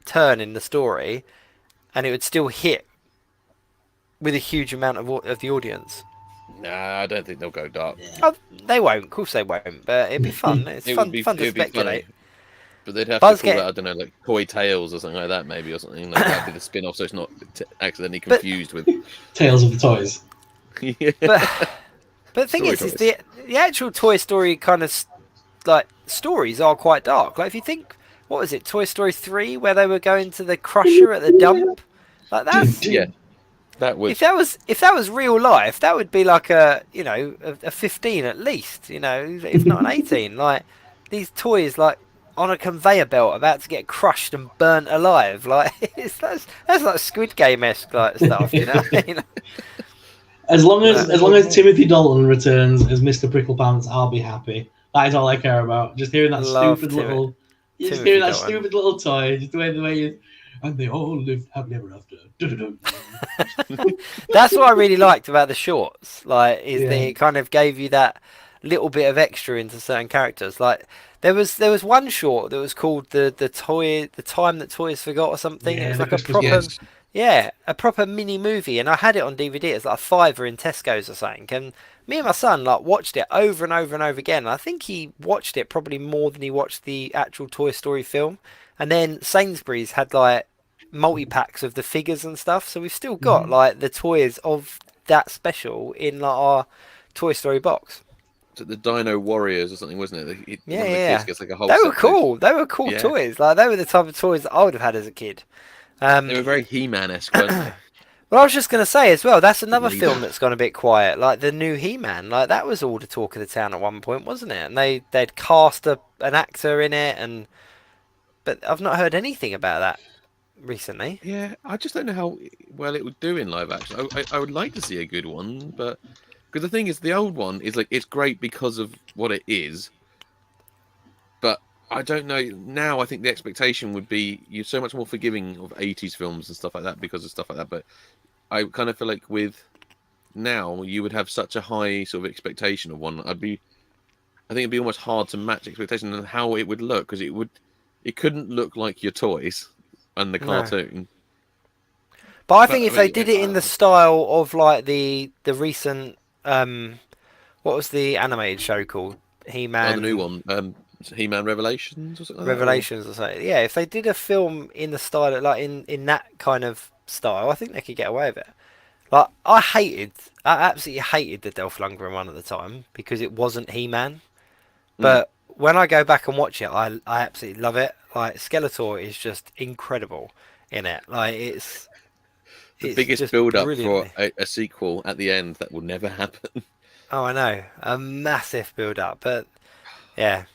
turn in the story, and it would still hit with a huge amount of the audience. Nah, I don't think they'll go dark. Oh, they won't, of course they won't, but it'd be fun. It's fun to speculate. But they'd have to call that, I don't know, like Toy Tales or something like that, maybe, or something. Like that'd be the spin-off, so it's not accidentally confused with Tales of the Toys. Yeah. But the thing is the actual Toy Story kind of like stories are quite dark. Like if you think, what was it, Toy Story 3, where they were going to the Crusher at the dump? Like that's that would. If that was real life, that would be like a 15 at least, if not an 18. Like these toys, like on a conveyor belt, about to get crushed and burnt alive. Like that's like Squid Game-esque like stuff, As long as Timothy Dalton returns as Mr. Pricklepants, I'll be happy. That is all I care about. Just hearing that stupid little toy, just the way you, and they all live happily ever after. That's what I really liked about the shorts. Like, is that it kind of gave you that little bit of extra into certain characters. Like there was one short that was called the time that toys forgot or something. Yeah, it was like a proper mini movie, and I had it on DVD. It's like $5 in Tesco's or something. And me and my son like watched it over and over and over again. And I think he watched it probably more than he watched the actual Toy Story film. And then Sainsbury's had like multi-packs of the figures and stuff, so we've still got like the toys of that special in like our Toy Story box. So the Dino Warriors or something, wasn't it? One of the kids gets like a whole they were cool. They were cool toys. Like they were the type of toys that I would have had as a kid. They were very He-Man-esque, weren't they? Well, I was just going to say as well, that's another film that's gone a bit quiet, like the new He-Man. Like that was all the talk of the town at one point, wasn't it? And they'd cast an actor in it, but I've not heard anything about that recently. Yeah, I just don't know how well it would do in live action. I would like to see a good one, but because the thing is, the old one is like it's great because of what it is, but I don't know. Now I think the expectation would be you're so much more forgiving of 80s films and stuff like that because of stuff like that. But I kind of feel like with now you would have such a high sort of expectation of one. I think it'd be almost hard to match expectation and how it would look, because it couldn't look like your toys and the cartoon. But I think if they did it in the style of like the recent what was the animated show called? He-Man. Oh, the new one, He-Man Revelations or something like Revelations or something. Yeah, if they did a film in the style of, like in that kind of style, I think they could get away with it. Like I absolutely hated the Dolph Lundgren one at the time because it wasn't He-Man. But when I go back and watch it, I absolutely love it. Like Skeletor is just incredible in it. Like it's the biggest build up for a sequel at the end that will never happen. Oh, I know, a massive build up, but yeah,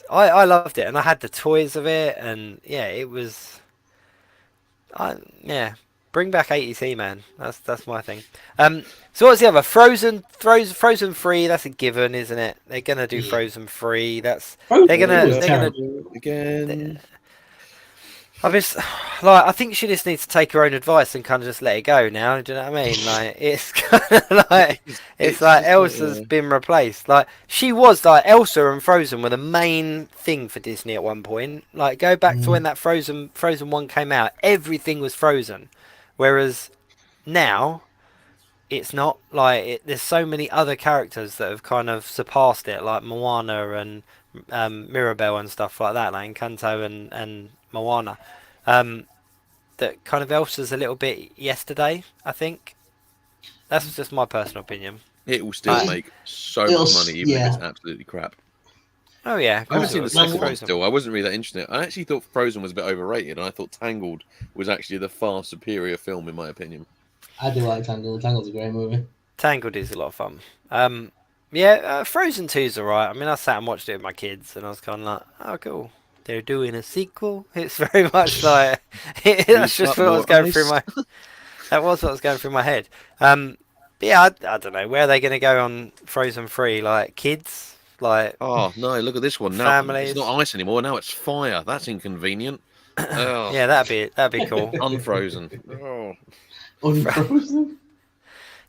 I loved it, and I had the toys of it, and yeah, it was, bring back 80s He-Man. That's my thing. So what's the other? Frozen 3. That's a given, isn't it? They're gonna do Frozen 3. They're gonna again. I think she just needs to take her own advice and kind of just let it go now. Do you know what I mean? Like it's kind of like it's like Elsa's been replaced. Like she was like Elsa and Frozen were the main thing for Disney at one point. Like go back to when that Frozen 1 came out, everything was Frozen, whereas now it's not. Like there's so many other characters that have kind of surpassed it, like Moana and Mirabelle and stuff like that, like Encanto and Moana, that kind of Elsa's a little bit yesterday. I think that's just my personal opinion. It will still make so much money, even if it's absolutely crap. Oh yeah, I haven't seen the second one still. I wasn't really that interested. I actually thought Frozen was a bit overrated, and I thought Tangled was actually the far superior film in my opinion. I do like Tangled. Tangled's a great movie. Tangled is a lot of fun. Yeah, Frozen 2's alright. I mean, I sat and watched it with my kids, and I was kind of like, oh cool. They're doing a sequel. It's very much like that's just what was going through my. That was what was going through my head. But yeah, I don't know where are they going to go on Frozen 3. Like kids, like oh no, look at this one now. Families. It's not ice anymore. Now it's fire. That's inconvenient. Oh. Yeah, that'd be cool. Unfrozen. Oh. Unfrozen.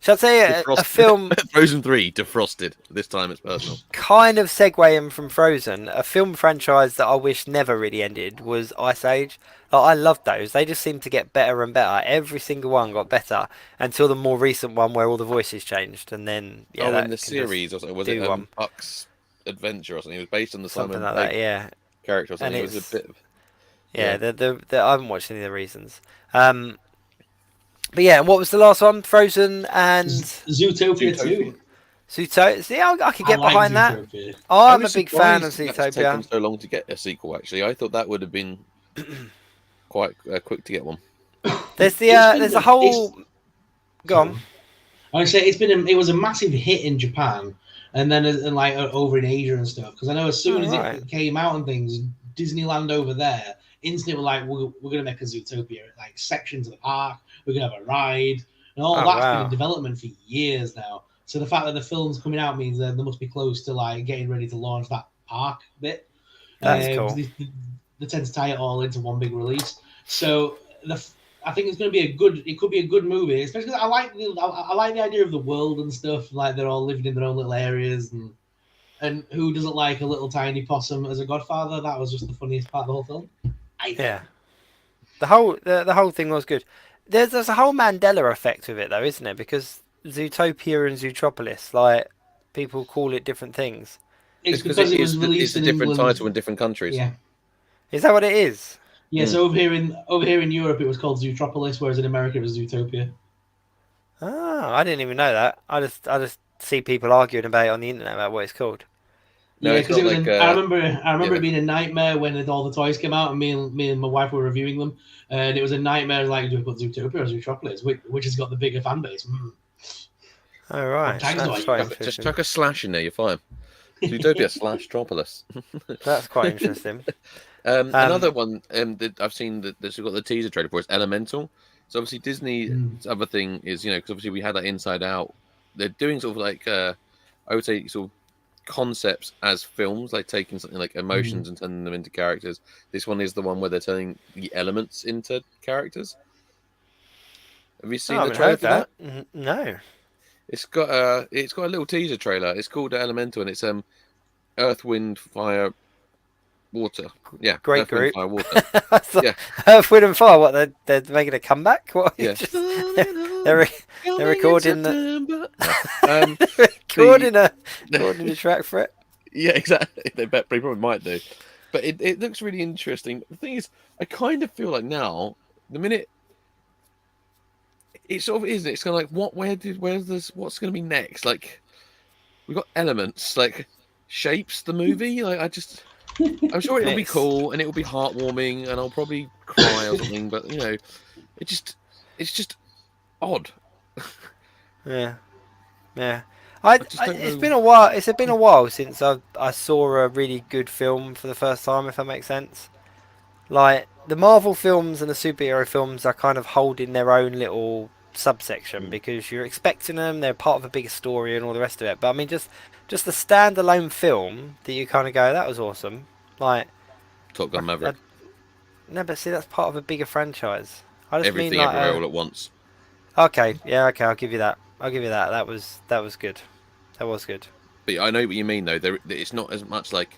Shall I tell you a film? Frozen 3 defrosted. This time it's personal. Kind of segueing from Frozen, a film franchise that I wish never really ended was Ice Age. Like, I loved those. They just seemed to get better and better. Every single one got better until the more recent one where all the voices changed, and then in the series, was it Puck's Adventure or something? It was based on the something like that, yeah. Character or something. It was a bit. I haven't watched any of the reasons. But yeah, and what was the last one? Frozen and Zootopia 2. Zootopia. See, I could get behind Zootopia. That. I'm a big fan of Zootopia. It's taken so long to get a sequel. Actually, I thought that would have been quite quick to get one. There's a whole. Go on. I say it was a massive hit in Japan, and then like over in Asia and stuff. Because I know as soon as it came out and things, Disneyland over there instantly were like, we're gonna make a Zootopia, like sections of the park. We're gonna have a ride, and all that's been in development for years now. So the fact that the film's coming out means that they must be close to like getting ready to launch that park bit. That's cool. They tend to tie it all into one big release. So I think it's going to be it could be a good movie, especially because I like the idea of the world and stuff. Like they're all living in their own little areas, and who doesn't like a little tiny possum as a godfather? That was just the funniest part of the whole film. The whole thing was good. There's a whole Mandela effect with it though, isn't it? Because Zootopia and Zootropolis, like people call it different things. It's because it was released in a different title in different countries. Yeah. Is that what it is? Yeah, so over here in Europe it was called Zootropolis, whereas in America it was Zootopia. Oh, I didn't even know that. I just see people arguing about it on the internet about what it's called. No, because I remember it being a nightmare when all the toys came out, and me and my wife were reviewing them, and it was a nightmare. Like, do we put Zootopia or Zootropolis? Which has got the bigger fan base? Oh right, just chuck a slash in there, you're fine. Zootopia / Tropolis. That's quite interesting. Another one that I've seen that's got the teaser trailer for is Elemental. So obviously Disney's other thing is, because obviously we had that Inside Out. They're doing sort of like I would say sort of concepts as films, like taking something like emotions and turning them into characters. This one is the one where they're turning the elements into characters. Have you seen the trailer for that? No. It's got a little teaser trailer. It's called Elemental, and it's Earth, Wind, Fire, Water. Yeah, Great Earth, group. Wind, Fire, Water. Yeah. Earth, Wind and Fire. What, they're making a comeback? What? Yeah. They're recording recording a track for it. Yeah, exactly. They probably might do. But it looks really interesting. The thing is, I kind of feel like now, the minute it sort of is, it's kind of like, what's going to be next? Like, we've got Elements, like Shapes, the movie. Like, I'm sure it'll be cool and it'll be heartwarming and I'll probably cry or something. But you know, it's just odd. Yeah. It's been a while. It's been a while since I saw a really good film for the first time, if that makes sense. Like the Marvel films and the superhero films are kind of holding their own little subsection because you're expecting them. They're part of a bigger story and all the rest of it. But I mean, just a standalone film that you kind of go, that was awesome. Like Top Gun Maverick. No, but see, that's part of a bigger franchise. I just Everything, mean like, everywhere, all at once. Okay, yeah, okay, I'll give you that. That was good. That was good. But I know what you mean, though. It's not as much like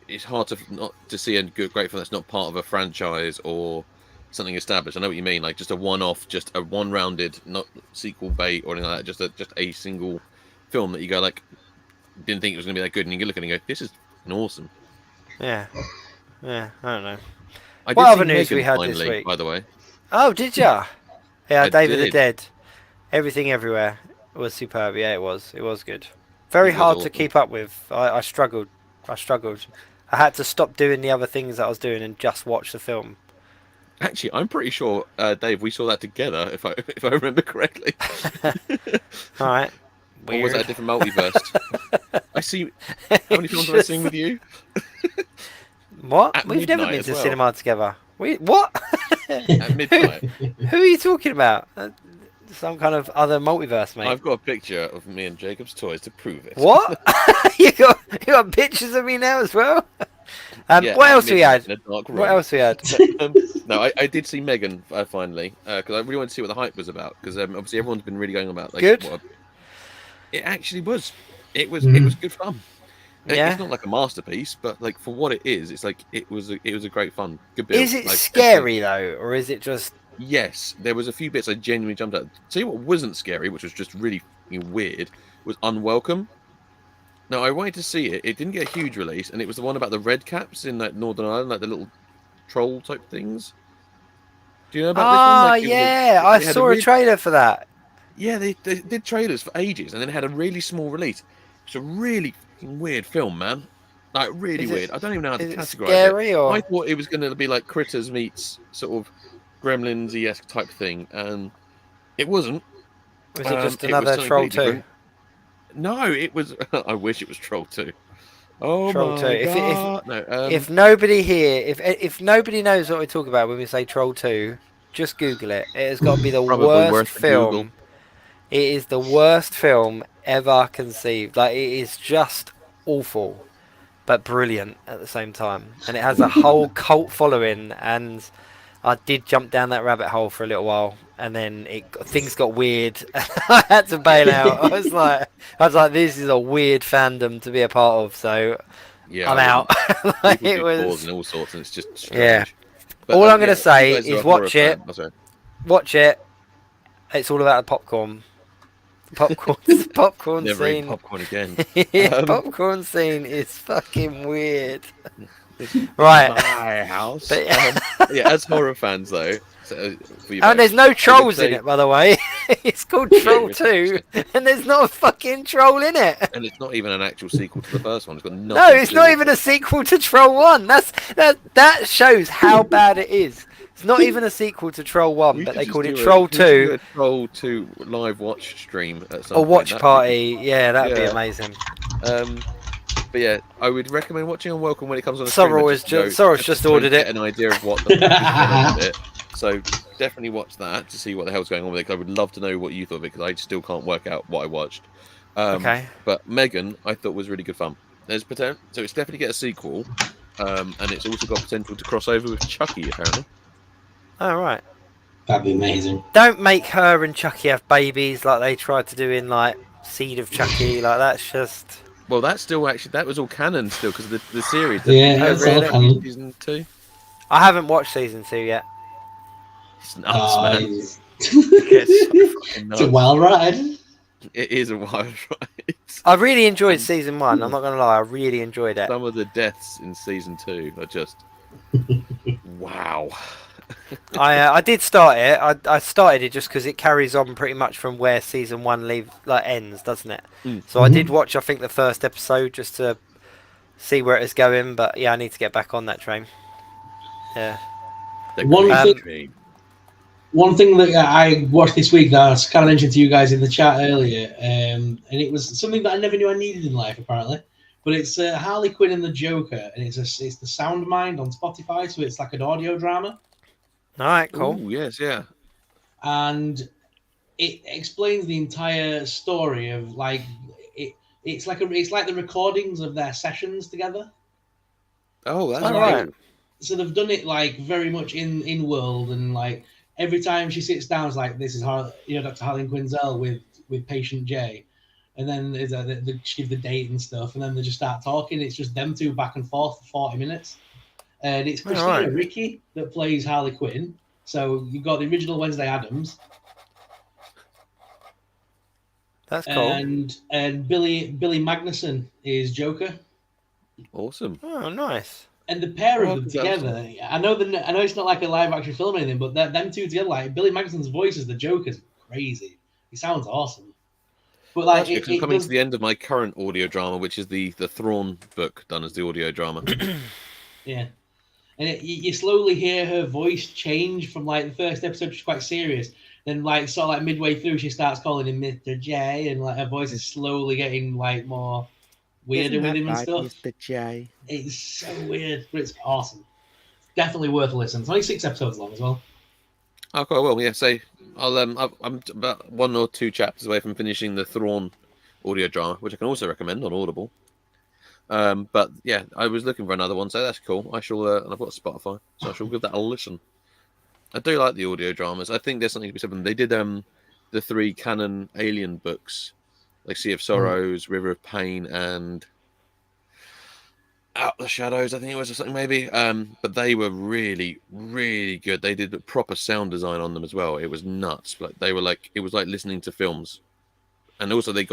it's hard to see a great film that's not part of a franchise or something established. I know what you mean, like just a one-off, just a one-rounded, not sequel bait or anything like that. Just a single film that you go like, didn't think it was going to be that good, and you look at it and go, this is awesome. Yeah, I don't know. What other news we had finally, this week? by the way? Oh, did ya? Yeah, Day of the did. Dead. Everything Everywhere was superb. Yeah, it was good. Very hard to keep up with. I struggled. I had to stop doing the other things that I was doing and just watch the film. Actually, I'm pretty sure, Dave, we saw that together, if I remember correctly. All right. Or was that a different multiverse? I see. How many films have I seen with you? What? We've never been to cinema together. What? At midnight. Who are you talking about? Some kind of other multiverse, mate. I've got a picture of me and Jacob's toys to prove it. What? you got pictures of me now as well? What else we had? What else we had? No, I did see Megan finally because I really wanted to see what the hype was about because obviously everyone's been really going about like good. It actually was. It was good fun. Yeah. It's not like a masterpiece, but like for what it is, it's like it was a great fun. Good build. Is it like, scary though, or is it just? Yes, there was a few bits I genuinely jumped at. Tell you what wasn't scary, which was just really weird, was Unwelcome. Now I wanted to see it. It didn't get a huge release, and it was the one about the red caps in like Northern Ireland, like the little troll type things. Do you know about this one? Like, yeah, I saw a trailer for that. Yeah, they did trailers for ages, and then had a really small release. It's a really weird film, man. Like really weird. I don't even know how to categorize scary, it. or I thought it was going to be like Critters meets sort of Gremlins-esque type thing, and it wasn't. Was it just another Troll 2? No, it was. I wish it was Troll 2. Oh Troll my 2. God. If nobody here, if nobody knows what we talk about when we say Troll 2, just Google it. It has got to be the worst film. Google. It is the worst film ever conceived. Like, it is just awful, but brilliant at the same time. And it has a whole cult following. And I did jump down that rabbit hole for a little while, and then things got weird. I had to bail out. I was like, this is a weird fandom to be a part of. So yeah, I'm out. Like, it was and all sorts, and it's just strange. Yeah. But, all I'm going to say is watch it. Watch it. It's all about the popcorn. Popcorn Never scene. Eat popcorn again. Popcorn scene is fucking weird. Right. My house. But, yeah, as horror fans though. And there's no trolls in it, by the way. It's called Troll 2, and there's not a fucking troll in it. And it's not even an actual sequel to the first one. It's got nothing. No, it's not even a sequel to Troll 1. That shows how bad it is. It's not even a sequel to Troll 1, but they called it Troll 2. A Troll 2 live watch stream at some point. A watch party, yeah, that'd be amazing. But yeah, I would recommend watching Unwelcome when it comes on. Sorrell's just ordered it. Get an idea of what the So definitely watch that to see what the hell's going on with it. Because I would love to know what you thought of it, because I still can't work out what I watched. Okay. But Megan, I thought was really good fun. There's potential, so it's definitely get a sequel, and it's also got potential to cross over with Chucky, apparently. Oh, right. That'd be amazing. Don't make her and Chucky have babies like they tried to do in like Seed of Chucky. Like that's just. Well, that's still actually that was all canon still because of the series. Yeah, Oh, it's all really? canon. Season 2. I haven't watched season 2 yet. It's nuts, man. It's It gets so fucking nuts. a wild ride. It is a wild ride. I really enjoyed season 1. I'm not gonna lie, I really enjoyed it. Some of the deaths in season 2 are just wow. I did start it. I started it just because it carries on pretty much from where season 1 ends, doesn't it? So I did watch, I think, the first episode just to see where it was going. But yeah, I need to get back on that train. Yeah. One thing that I watched this week that I kind of mentioned to you guys in the chat earlier, and it was something that I never knew I needed in life, apparently. But it's Harley Quinn and the Joker, and it's the Sound Mind on Spotify, so it's like an audio drama. All right, cool. Ooh, yes, yeah. And it explains the entire story of like it's like the recordings of their sessions together. Oh, that's all right. cool. So they've done it like very much in world, and like every time she sits down, it's like this is Dr. Harlan Quinzel with patient J, and then they give the date and stuff, and then they just start talking. It's just them two back and forth for 40 minutes, and it's Christina Ricci that plays Harley Quinn. So you've got the original Wednesday Addams. That's cool. And Billy Magnuson is Joker. Awesome. Oh, nice. And the pair of them together, I know it's not like a live action film or anything, but them two together, like Billy Magnuson's voice as the Joker is crazy. He sounds awesome. But like, I'm coming to the end of my current audio drama, which is the Thrawn book done as the audio drama. Yeah, and you slowly hear her voice change from like the first episode, she's quite serious. Then like sort of like midway through, she starts calling him Mr. J, and like her voice is slowly getting like more weirder with him and stuff. Mr. J. It's so weird, but it's awesome. Definitely worth a listen. It's only 6 episodes long as well. Oh, quite well. Yeah, so I'm about 1 or 2 chapters away from finishing the Thrawn audio drama, which I can also recommend on Audible. But yeah, I was looking for another one, so that's cool. I shall, and I've got Spotify, so I shall give that a listen. I do like the audio dramas. I think there's something to be said. They did the 3 canon Alien books, like Sea of Sorrows, River of Pain, and Out the Shadows, I think it was, or something maybe. But they were really, really good. They did proper sound design on them as well. It was nuts. Like it was like listening to films. And also it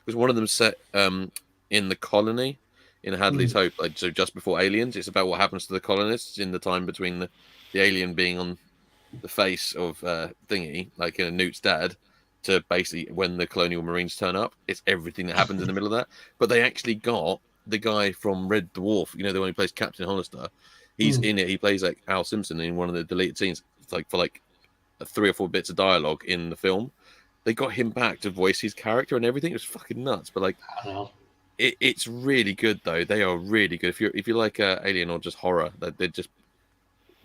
was one of them set in the colony in Hadley's Hope, like so just before Aliens. It's about what happens to the colonists in the time between the alien being on the face of thingy, like in a Newt's dad, to basically when the colonial marines turn up. It's everything that happens in the middle of that. But they actually got the guy from Red Dwarf, the one who plays Captain Hollister. He's in it. He plays like Al Simpson in one of the deleted scenes. It's like for like 3 or 4 bits of dialogue in the film. They got him back to voice his character and everything. It was fucking nuts. But like, I don't know. It's really good though. They are really good. If you like Alien or just horror, they're just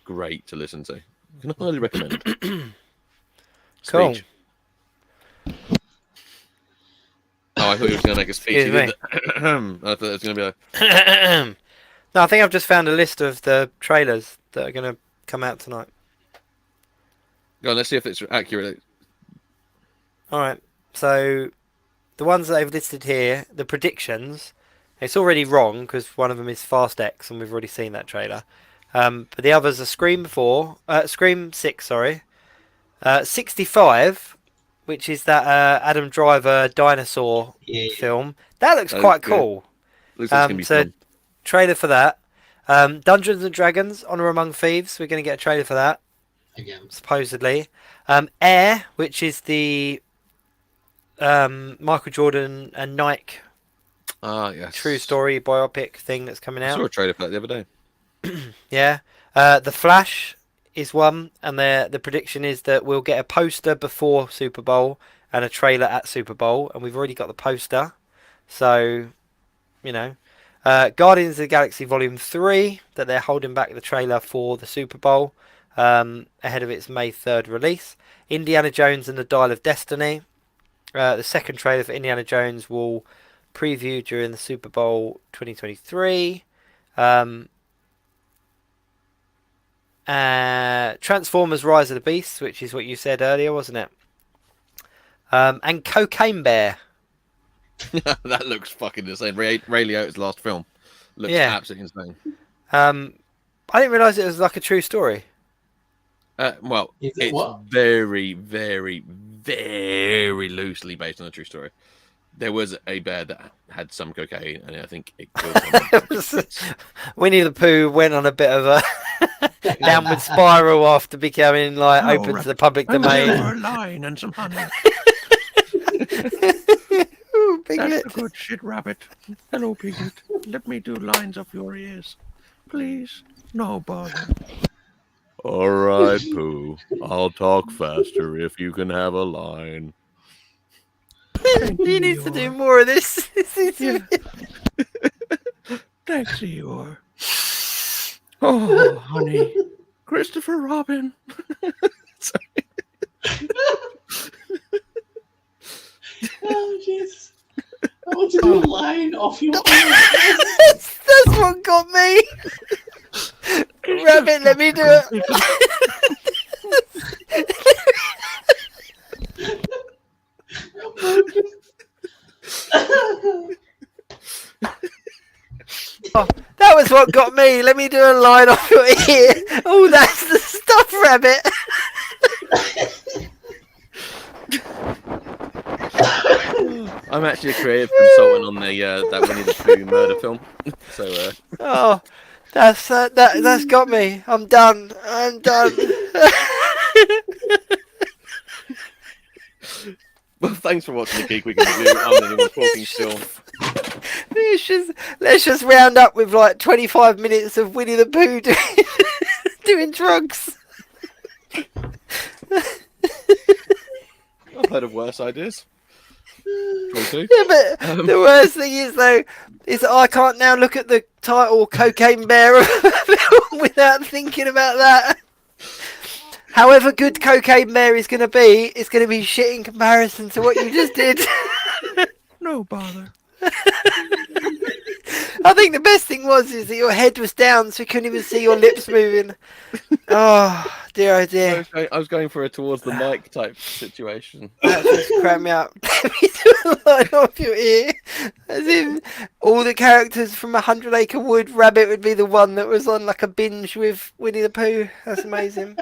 great to listen to. Can highly recommend. Cool. Speech. Oh, I thought he was going to make a speech. I thought it was going to be like... No, I think I've just found a list of the trailers that are going to come out tonight. Go on, let's see if it's accurate. All right. So the ones that they've listed here, the predictions, it's already wrong because one of them is Fast X, and we've already seen that trailer. But the others are Scream 6, sorry. 65, which is that Adam Driver dinosaur film. That looks quite cool. Looks like it's gonna be fun. Trailer for that. Dungeons and Dragons: Honor Among Thieves. We're going to get a trailer for that. Again, supposedly. Air, which is the Michael Jordan and Nike true story biopic thing that's coming out. I saw a trailer for that the other day. Yeah. The Flash is one, and the prediction is that we'll get a poster before Super Bowl and a trailer at Super Bowl, and we've already got the poster. So, Guardians of the Galaxy Volume 3, that they're holding back the trailer for the Super Bowl ahead of its May 3rd release. Indiana Jones and the Dial of Destiny. The second trailer for Indiana Jones will preview during the Super Bowl 2023. Transformers: Rise of the Beasts, which is what you said earlier, wasn't it? And Cocaine Bear. That looks fucking insane. Ray Liotta's last film looks absolutely insane. I didn't realise it was like a true story. Well, it's very, very, very loosely based on a true story. There was a bear that had some cocaine, and I think it killed someone. Winnie the Pooh went on a bit of a downward spiral after becoming like open to the public domain. A line and some honey. Ooh, Piglet. That's a good shit, Rabbit. Hello, Piglet. Let me do lines of your ears, please. No bother. All right, Pooh. I'll talk faster if you can have a line. He needs to do more of this. Yeah. Thanks, Eeyore. Oh, honey. Christopher Robin. Oh, jeez. I want to do a line off your That's what got me. Rabbit, let me do it. Oh, that was what got me. Let me do a line off your ear. Oh, that's the stuff, Rabbit. I'm actually a creative consultant on the that Winnie the Pooh murder film. So oh, that's got me. I'm done. well, thanks for watching the Geek Week in Review. I'm the only one talking still. Let's just round up with like 25 minutes of Winnie the Pooh doing drugs. I've heard of worse ideas. Yeah, but the worst thing is though, is that I can't now look at the title Cocaine Bear without thinking about that. However good Cocaine Bear is going to be, it's going to be shit in comparison to what you just did. No bother. I think the best thing is that your head was down, so you couldn't even see your lips moving. Oh dear, oh dear. I was going for a towards the mic type situation. That just cracked me up. Line off your ear, as if all the characters from 100 Acre Wood, Rabbit would be the one that was on like a binge with Winnie the Pooh. That's amazing.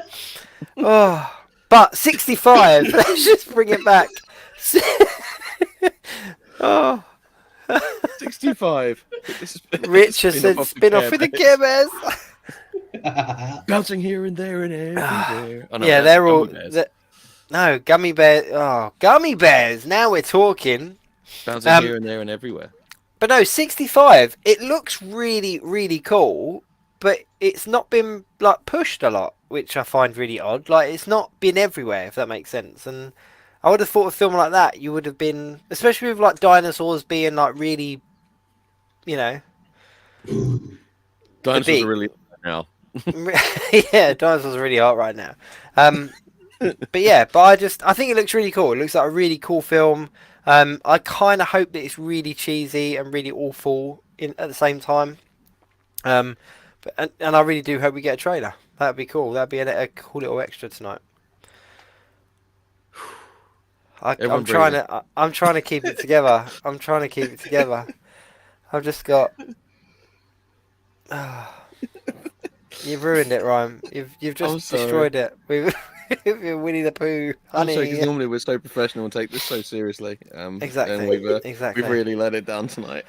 Oh, but 65. Let's just bring it back. Oh. 65. Rich has said spin off with the Care Bears. Bouncing here and there and everywhere. Oh, no, yeah, they're all. No, Gummy Bears. Oh, Gummy Bears. Now we're talking. Bouncing here and there and everywhere. But no, 65. It looks really, really cool, but it's not been like pushed a lot, which I find really odd. Like it's not been everywhere, if that makes sense. And I would have thought a film like that, you would have been, especially with like dinosaurs being like really, you know, dinosaurs are really now. yeah, dinosaurs are really hot right now. But yeah, I think it looks really cool. It looks like a really cool film. I kind of hope that it's really cheesy and really awful at the same time. And I really do hope we get a trailer. That'd be cool. That'd be a cool little extra tonight. I'm trying to keep it together. I've just got. You've ruined it, Ryan. You've just destroyed it. With Winnie the Pooh, honey. Because normally we're so professional and take this so seriously. Exactly. And we've really let it down tonight.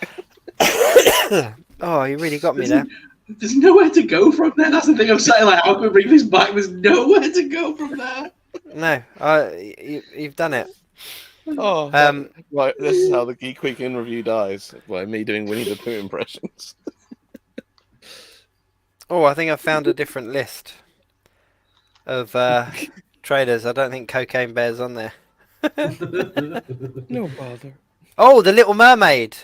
Oh, you really got me there. There's nowhere to go from there. That's the thing. I'm saying, like, how can we bring this back? There's nowhere to go from there. No, you've done it. Oh, right. This is how the Geek Week in Review dies, by me doing Winnie the Pooh impressions. Oh, I think I found a different list of trailers. I don't think Cocaine Bear's on there. No bother. Oh, The Little Mermaid.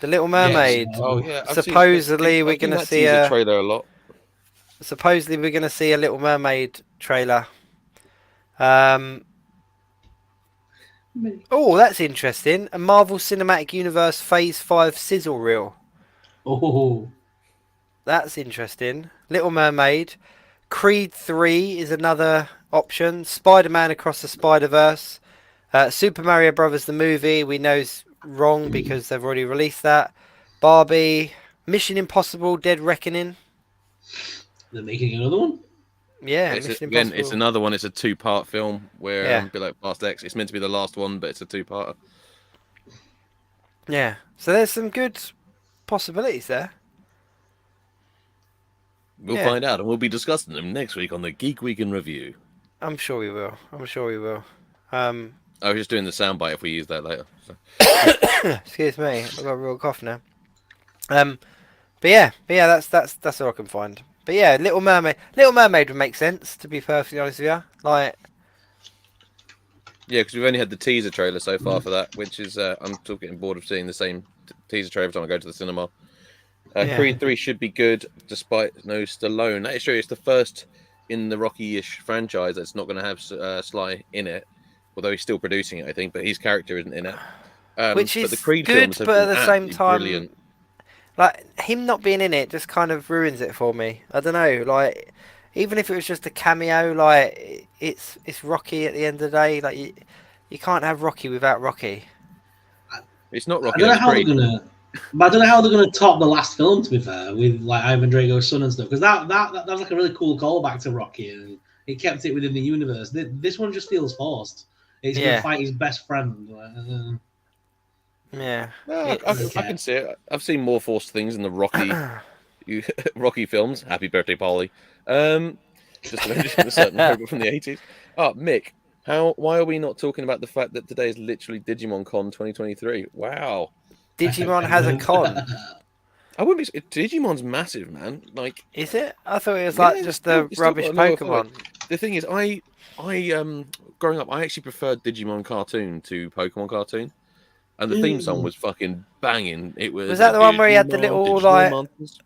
The Little Mermaid. Yes. Oh yeah. Supposedly we're going to see a trailer a lot. Supposedly we're going to see a Little Mermaid trailer. Oh, that's interesting. A Marvel Cinematic Universe Phase 5 sizzle reel. Oh, That's interesting. Little Mermaid. Creed 3 is another option. Spider-Man Across the Spider-Verse. Super Mario Brothers the movie, we know's wrong because they've already released that. Barbie. Mission Impossible Dead Reckoning. they're making another one. Yeah, It's Mission again, Impossible. it's another one. It's a 2-part film where Yeah. a bit like Fast X. It's meant to be the last one, but it's a 2-part. Yeah. So there's some good possibilities there. We'll Yeah. find out, and we'll be discussing them next week on the Geek Week in Review. I'm sure we will. I was just doing the soundbite if we use that later. So. Excuse me, I've got a real cough now. But yeah, that's all I can find. But yeah, Little Mermaid would make sense, to be perfectly honest with you. Like, Yeah, because we've only had the teaser trailer so far for that, which is I'm still getting bored of seeing the same teaser trailer every time I go to the cinema. Yeah. Creed 3 should be good, despite no Stallone. That is true. It's the first in the Rocky-ish franchise that's not going to have Sly in it, although he's still producing it, I think. But his character isn't in it. which is but the Creed good, films have but at been the same absolutely time, brilliant. like him not being in it just kind of ruins it for me. I don't know, like even if it was just a cameo, like it's Rocky at the end of the day. Like you can't have Rocky without Rocky. It's not I Rocky. don't know That's how they're Creed. gonna. But I don't know how they're gonna top the last film. To be fair, with like Ivan Drago's son and stuff, because that was like a really cool callback to Rocky, and it kept it within the universe. This one just feels forced. He's Yeah. gonna fight his best friend. Yeah. No, I can see it. I've seen more forced things in the Rocky Rocky films. Happy birthday, Polly. Just to mention a certain program from the 80s. Oh, Mick, why are we not talking about the fact that today is literally Digimon Con 2023? Wow. Digimon has a con. I wouldn't be. Digimon's massive, man. Like, Is it? I thought it was yeah, like just the it's still rubbish got a lot of Pokemon. the thing is, I growing up, I actually preferred Digimon cartoon to Pokemon cartoon, and the theme song was fucking banging. It was. Was that the one where he had the Digimon, little Digital like, Monsters?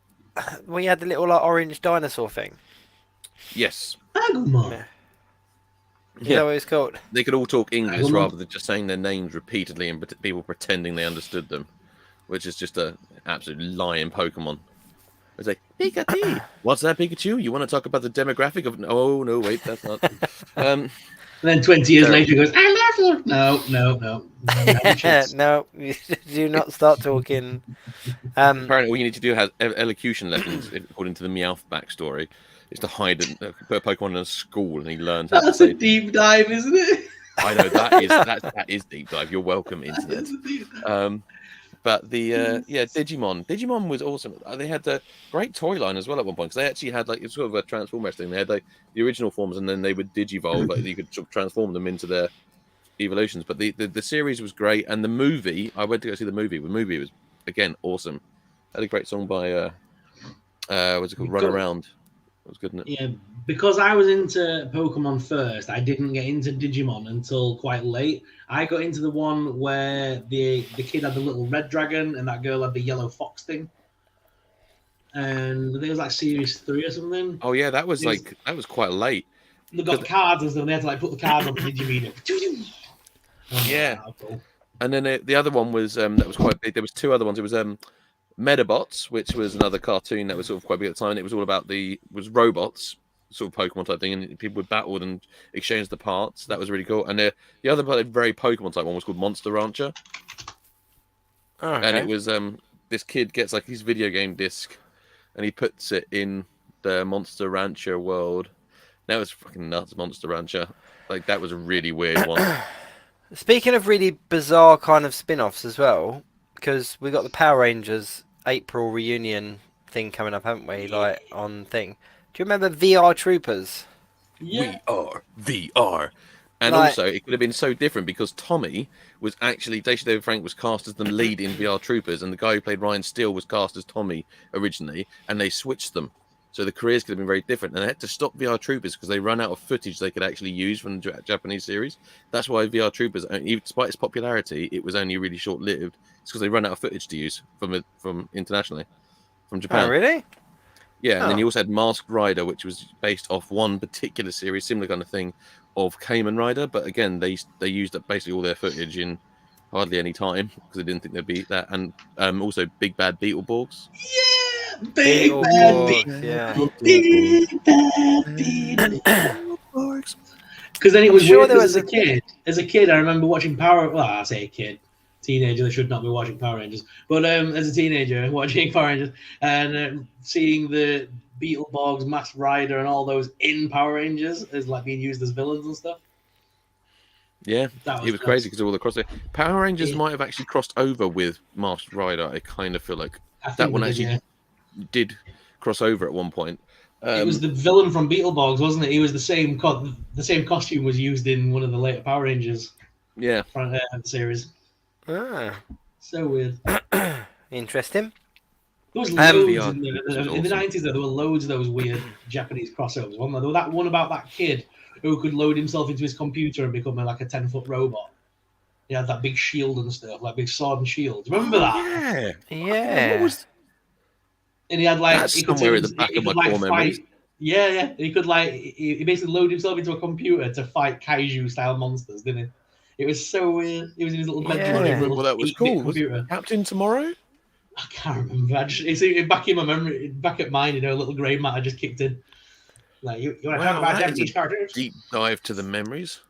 where he had the little like orange dinosaur thing? Yes. Agumon. Yeah. Is that what it's called? They could all talk English Agumon. rather than just saying their names repeatedly and people pretending they understood them, which is just a absolute lie in Pokemon. It's like, Pikachu! What's that, Pikachu? You want to talk about the demographic of... Oh, no, wait, that's not... And then 20 years later, he goes, "I love you." No. No, you do not start talking. Apparently, all you need to do has elocution lessons, according to the Meowth backstory, is to hide put a Pokemon in a school and he learns how to That's say... a deep dive, isn't it? I know, that is deep dive. You're welcome, internet. That's a deep dive. But the Digimon was awesome. They had a great toy line as well at one point because they actually had like it's sort of a Transformers thing. They had like the original forms and then they would digivolve. Like you could sort of transform them into their evolutions. But the series was great, and the movie I went to go see the movie. The movie was again awesome. Had a great song by what's it called? Run Around. It was good, isn't it? Yeah, because I was into Pokemon first, I didn't get into Digimon until quite late. I got into the one where the kid had the little red dragon and that girl had the yellow fox thing. And I think it was like series 3 or something. Oh yeah, that was quite late. They got cards and stuff, and they had to like put the cards on the Digimeter. Yeah. Wow, cool. And then the other one was that was quite big. There was 2 other ones. It was Medabots, which was another cartoon that was sort of quite big at the time. And it was all about was robots, sort of Pokemon type thing, and people would battle and exchange the parts. That was really cool. And the other very Pokemon type one was called Monster Rancher. Oh, okay. And it was this kid gets like his video game disc, and he puts it in the Monster Rancher world. That was fucking nuts, Monster Rancher. Like that was a really weird one. Speaking of really bizarre kind of spin-offs as well, because we got the Power Rangers April reunion thing coming up, haven't we? Like on thing. Do you remember VR Troopers? Yeah. We are VR. And Like- also, it could have been so different because Tommy was actually, Daisy David Frank was cast as the lead in VR Troopers, and the guy who played Ryan Steele was cast as Tommy originally, and they switched them. So the careers could have been very different, and they had to stop VR Troopers because they ran out of footage they could actually use from the Japanese series. That's why VR Troopers, despite its popularity, it was only really short-lived. It's because they ran out of footage to use from internationally, from Japan. Oh, really? Yeah, and then Oh. you also had Masked Rider, which was based off one particular series, similar kind of thing, of Kamen Rider, but again, they used up basically all their footage in hardly any time because they didn't think they'd beat that, and also Big Bad Beetleborgs. Yeah, big Beetleborgs, yeah. big bad Beetleborgs. Because then it I'm was sure weird. there Because was as a kid, I remember watching Power. Well, I say a kid, teenager that should not be watching Power Rangers. But as a teenager, watching Power Rangers and seeing the Beetleborgs, Masked Rider, and all those in Power Rangers as like being used as villains and stuff. Yeah, it was crazy because all the crossover. Power Rangers Yeah. might have actually crossed over with Masked Rider. I kind of feel like I think that one they actually did, did cross over at one point. it was the villain from Beetleborgs, wasn't it? He was the same costume was used in one of the later Power Rangers Yeah, series. Ah, So weird. interesting. There was loads VR in the was awesome. 90s. There were loads of those weird Japanese crossovers. Wasn't there? There was that one about that kid who could load himself into his computer and become like a 10-foot robot. He had that big shield and stuff, like big sword and shield. Remember that? Yeah, Yeah. What was And he had like That's he could somewhere turn- at the back he of my could, like, core memories. fight. Yeah. He could he basically load himself into a computer to fight kaiju style monsters, didn't he? It was so weird. He was in his little bedroom. Yeah. on his little Well, that was 8-bit cool. Was computer. Captain Tomorrow? I can't remember. It's back in my memory, back at mine. A little grey matter just kicked in. Like you want to talk about that is Japanese a cartoons? deep dive to the memories.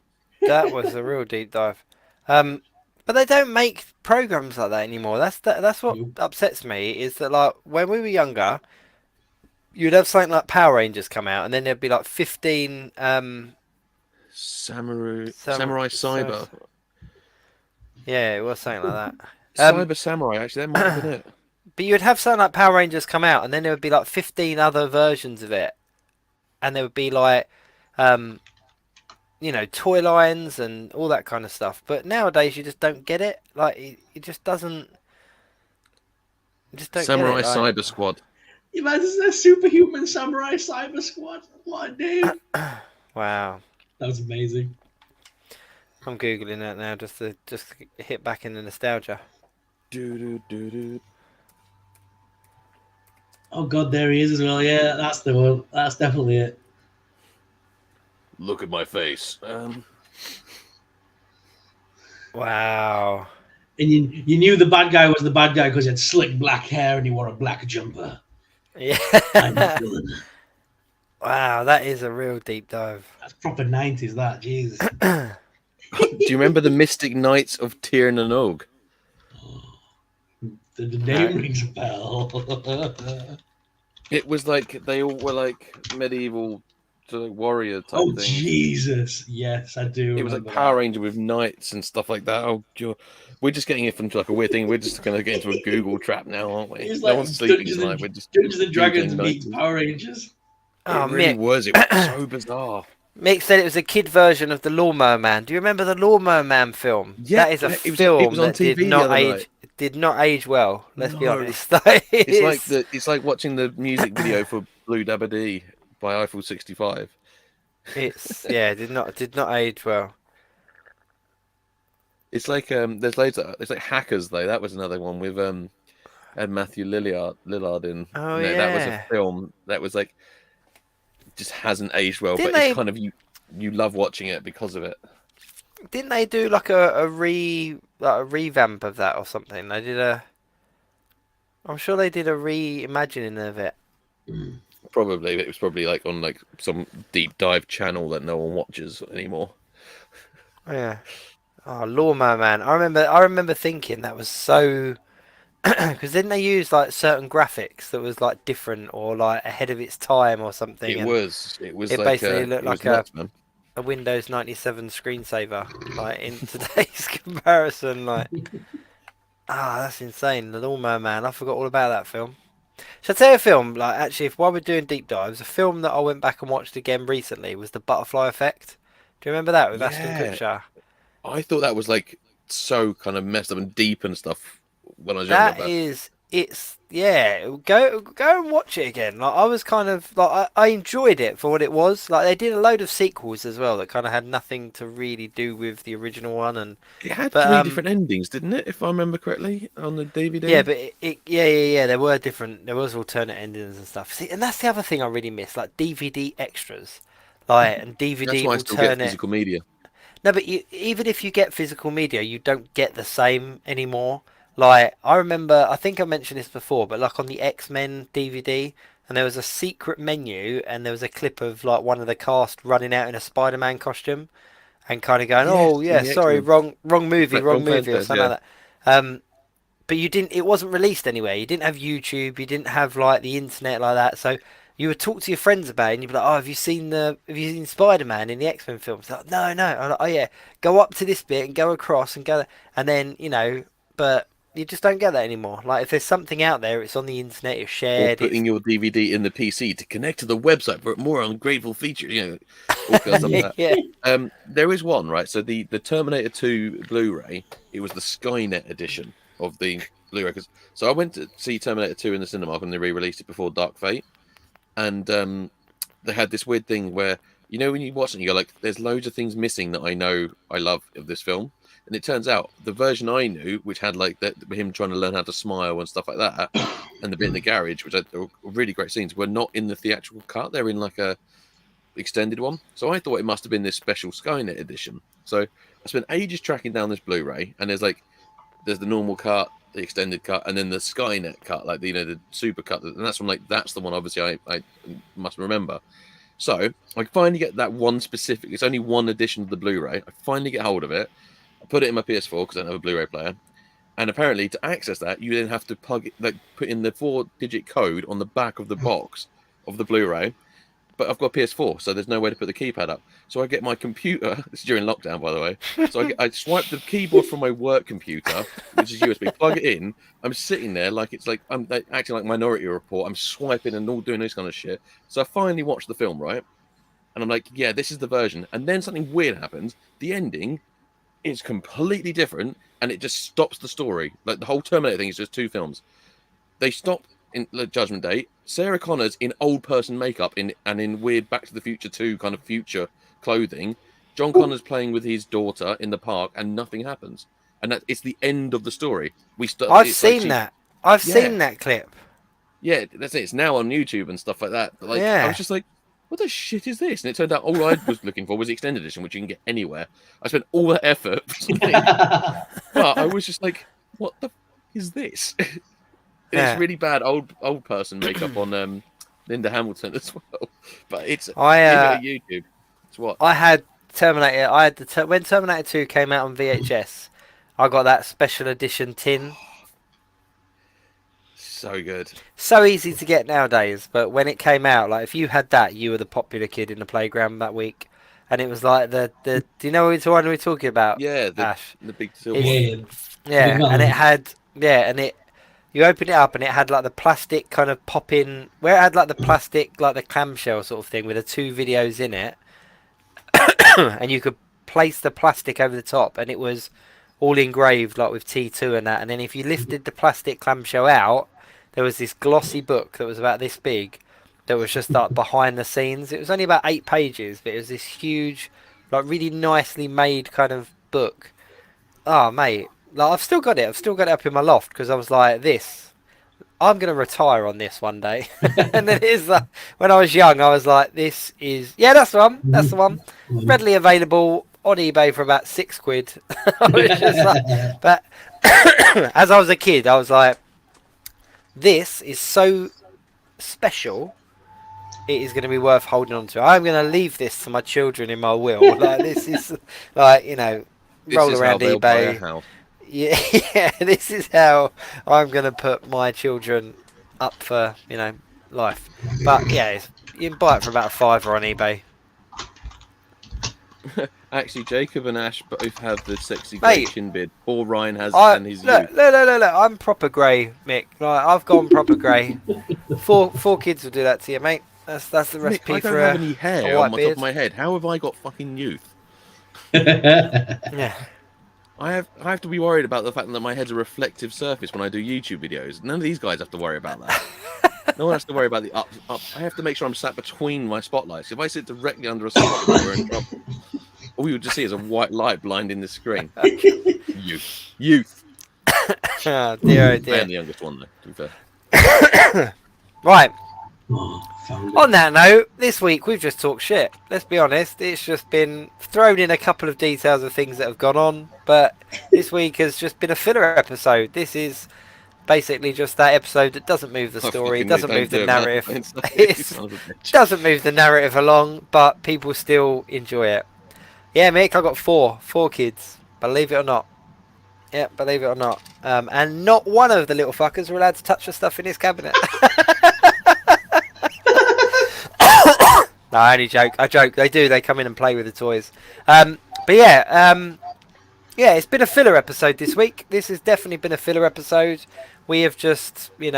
That was a real deep dive. But they don't make programs like that anymore. That's what Nope. upsets me. Is that like when we were younger, you'd have something like Power Rangers come out, and then there'd be like 15. Samurai Cyber. Yeah, it was something like that. Cyber Samurai, actually, that might have been it. But you'd have something like Power Rangers come out, and then there would be like 15 other versions of it, and there would be like, toy lines and all that kind of stuff. But nowadays, you just don't get it. Like, it just doesn't. You just don't Samurai get it. Like, Cyber Squad. You man, this is a superhuman samurai cyber squad. What a name! wow. That was amazing. I'm googling that now just to hit back in the nostalgia. Oh god, there he is as well. Yeah, that's the one. That's definitely it. Look at my face. Wow. And you knew the bad guy was the bad guy because he had slick black hair and he wore a black jumper. Yeah. I'm the villain. Wow, that is a real deep dive. That's proper 90s. That Jesus. Do you remember the Mystic Knights of Tir na Nog? The name rings a bell. It was like they all were like medieval sort of warrior type Oh things. Jesus! Yes, I do. It was like remember Power that. Ranger with knights and stuff like that. Oh, we're just getting it from like a weird thing. We're just going to get into a Google trap now, aren't we? It's No like one's sleeping Dungeons tonight. and- We're just Dungeons and Dragons Googling meet 90s. Power Rangers. Oh, It really Mick. was. It was so bizarre. Mick said it was a kid version of the Lawnmower Man. Do you remember the Lawnmower Man film? Yeah, that is a it was film on that TV did the not other age. night. Did not age well. Let's be No. honest. It's like watching the music video for Blue Dabba Dee by Eiffel 65. Did not age well. It's like there's loads of it's like Hackers though. That was another one with had Matthew Lillard in. Oh, That was yeah. a film that was like just hasn't aged well, Didn't but they- it's kind of you love watching it because of it. Didn't they do like a revamp of that or something? They did a. I'm sure they did a reimagining of it. Probably it was probably like on like some deep dive channel that no one watches anymore. Yeah. Oh, Lawnmower Man. I remember thinking that was so. Because didn't they use like certain graphics that was like different or like ahead of its time or something? It and was It like basically looked it was like nuts, man. a Windows 97 screensaver, like in today's comparison. Like, that's insane. The Lawnmower Man. I forgot all about that film. Shall I tell you a film? Like, actually, while we're doing deep dives, a film that I went back and watched again recently was The Butterfly Effect. Do you remember that with Ashton Yeah. Kutcher? I thought that was like so kind of messed up and deep and stuff when I was younger. Go and watch it again. Like, I was kind of like I enjoyed it for what it was. Like, they did a load of sequels as well that kind of had nothing to really do with the original one, and It had But, three different endings, didn't it? If I remember correctly, on the DVD. yeah, but there were different. There was alternate endings and stuff. See, and that's the other thing I really miss, like DVD extras. Like, and DVD That's why I will still turn get it. physical media. No, but even if you get physical media, you don't get the same anymore. Like, I remember, I think I mentioned this before, but like on the X-Men DVD, and there was a secret menu, and there was a clip of like one of the cast running out in a Spider-Man costume, and kind of going, Yes, "Oh in yeah, the sorry, X-Men. wrong movie, Wrong or franchise, something like that." But you didn't. It wasn't released anywhere. You didn't have YouTube. You didn't have like the internet like that. So you would talk to your friends about it, and you'd be like, "Oh, have you seen Spider-Man in the X-Men films?" Like, no, no. I'm like, "Oh yeah, go up to this bit and go across and go," and then but you just don't get that anymore. Like if there's something out there, it's on the internet, it's Or shared. putting your DVD in the PC to connect to the website for more ungrateful features. All kinds of that. Yeah. There is one, right? So the Terminator 2 Blu-ray, it was the Skynet edition of the Blu-ray. So I went to see Terminator 2 in the cinema when they re-released it before Dark Fate, and they had this weird thing where when you watch it, you go like, "There's loads of things missing that I know I love of this film," and it turns out the version I knew, which had like him trying to learn how to smile and stuff like that, and the bit in the garage, which had really great scenes, were not in the theatrical cut. They're in like a extended one. So I thought it must have been this special Skynet edition. So I spent ages tracking down this Blu-ray, and there's the normal cut, the extended cut, and then the Skynet cut, like the super cut, and that's the one obviously I must remember. So I finally get that one specific. It's only one edition of the Blu-ray. I finally get hold of it. I put it in my PS4 because I don't have a Blu-ray player. And apparently, to access that, you then have to put in the 4-digit code on the back of the box of the Blu-ray. But I've got PS4, so there's no way to put the keypad up. So I get my computer. This is during lockdown, by the way. So I swipe the keyboard from my work computer, which is USB, plug it in. I'm sitting there I'm acting like Minority Report. I'm swiping and all doing this kind of shit. So I finally watched the film, right? And I'm like, yeah, this is the version. And then something weird happens. The ending is completely different, and it just stops the story. Like the whole Terminator thing is just 2 films. They stop in Judgment Day. Sarah Connor's in old person makeup and in weird Back to the Future 2 kind of future clothing. John Connor's playing with his daughter in the park, and nothing happens. And it's the end of the story. I've seen that. I've seen that clip. Yeah, that's it. It's now on YouTube and stuff like that. But I was just like, what the shit is this? And it turned out all I was looking for was the extended edition, which you can get anywhere. I spent all that effort for something. But I was just like, what the is this? It's really bad old person makeup on Linda Hamilton as well. But it's YouTube. It's what I had Terminator. When Terminator 2 came out on VHS, I got that special edition tin. So good. So easy to get nowadays, but when it came out, like if you had that, you were the popular kid in the playground that week. And it was like the do you know which one we're talking about? Yeah, Ash? the big silver one. Yeah, and it had you opened it up and it had like the plastic kind of pop in where it had like the plastic like the clamshell sort of thing with the 2 videos in it. And you could place the plastic over the top, and it was all engraved like with T2 and that. And then if you lifted the plastic clamshell out, there was this glossy book that was about this big that was just like behind the scenes. It was only about 8 pages, but it was this huge, like really nicely made kind of book. Oh mate, like I've still got it up in my loft because I was like, I'm gonna retire on this one day. And then when I was young, I was like, that's the one, readily available on eBay for about £6. I was just like, but as I was a kid, I was like, this is so special, it is going to be worth holding on to. I'm going to leave this to my children in my will. Like this is like roll around eBay. Yeah, this is how I'm going to put my children up for life. But yeah, you can buy it for about £5 on eBay. Actually, Jacob and Ash both have the sexy grey chin beard. Poor Ryan has and his look, I'm proper grey, Mick. Like, I've gone proper grey. Four kids will do that to you, mate. That's the recipe Mick, for I don't have any hair on my top of my head. How have I got fucking youth? Yeah. I have to be worried about the fact that my head's a reflective surface when I do YouTube videos. None of these guys have to worry about that. No one has to worry about the up. I have to make sure I'm sat between my spotlights. If I sit directly under a spotlight, we're in trouble. All you would just see is a white light blinding the screen. Youth. Oh dear, oh dear. I'm the youngest one, though, to be fair. Right. On that note, this week we've just talked shit. Let's be honest. It's just been thrown in a couple of details of things that have gone on, but this week has just been a filler episode. This is basically just that episode that doesn't move the story, doesn't move the narrative. Doesn't move the narrative along, but people still enjoy it. Yeah, Mick, I got four kids. Believe it or not. Yeah, believe it or not. And not one of the little fuckers were allowed to touch the stuff in his cabinet. No, I only joke. I joke. They do. They come in and play with the toys. But yeah, it's been a filler episode this week. This has definitely been a filler episode. We have just, yeah,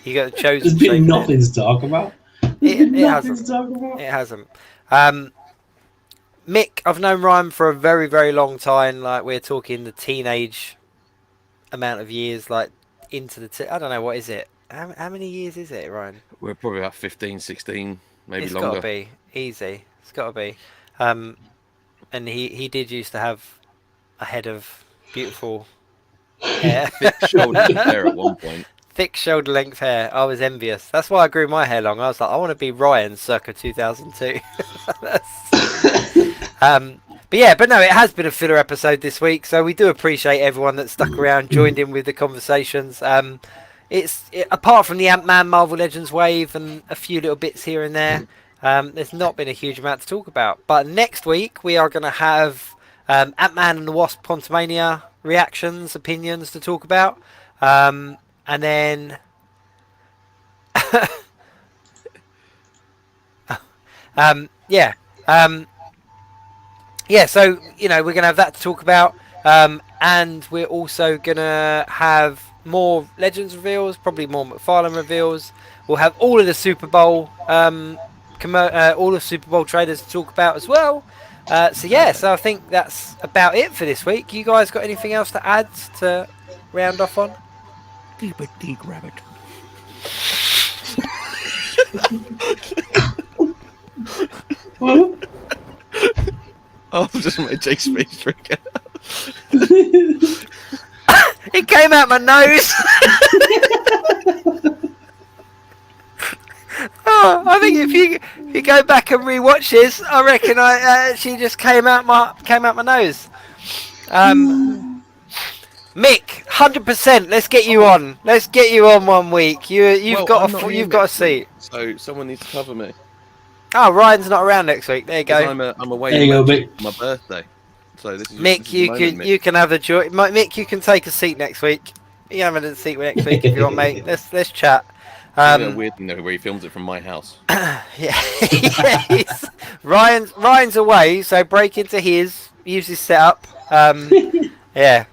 you got the chosen. There's been nothing to talk about. It hasn't. Mick, I've known Ryan for a very, very long time. Like, we're talking the teenage amount of years, like into the. I don't know, what is it? How many years is it, Ryan? We're probably about 15, 16, maybe it's longer. It's got to be easy. It's got to be. And he did used to have a head of beautiful hair. Thick shoulder hair at one point. Thick shoulder length hair. I was envious. That's why I grew my hair long. I was like, I want to be Ryan circa 2002. But no, it has been a filler episode this week. So we do appreciate everyone that stuck around, joined in with the conversations. Apart from the Ant-Man Marvel Legends wave and a few little bits here and there, there's not been a huge amount to talk about. But next week we are going to have Ant-Man and the Wasp Quantumania reactions, opinions to talk about. And then so we're gonna have that to talk about, and we're also gonna have more Legends reveals, probably more McFarlane reveals. We'll have all of the Super Bowl all the Super Bowl trailers to talk about as well. So I think that's about it for this week. You guys got anything else to add to round off on? Keep a Geek rabbit. Oh, just made Jake's face freak out. It came out my nose. I think if you go back and rewatch this, I reckon she just came out my nose. Mick, 100%. Let's get you on. Let's get you on one week. You've got a seat. So someone needs to cover me. Oh, Ryan's not around next week. There you go. I'm away there you go, Mick. my birthday. So this is Mick, you can have the joy. Mick, you can take a seat next week. You can have a seat next week if you want, mate. Let's chat. A weird thing though, where he films it from my house. Yes. Ryan's away, so break into his, use his setup. Yeah.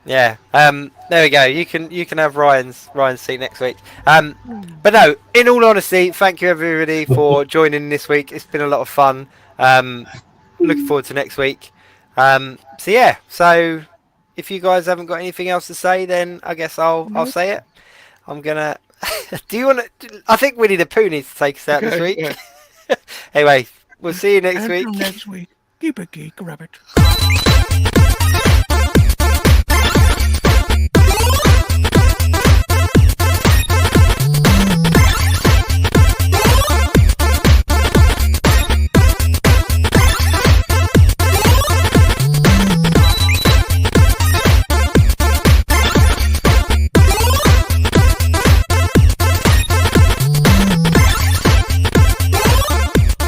There we go. You can have Ryan's seat next week. But no, in all honesty, thank you everybody for joining this week. It's been a lot of fun. Looking forward to next week. So if you guys haven't got anything else to say, then I guess I'll say it. I'm gonna. Do you want to? I think Winnie the Pooh needs to take us out this week. Yeah. Anyway, we'll see you next week. Until next week, keep a Geek rabbit.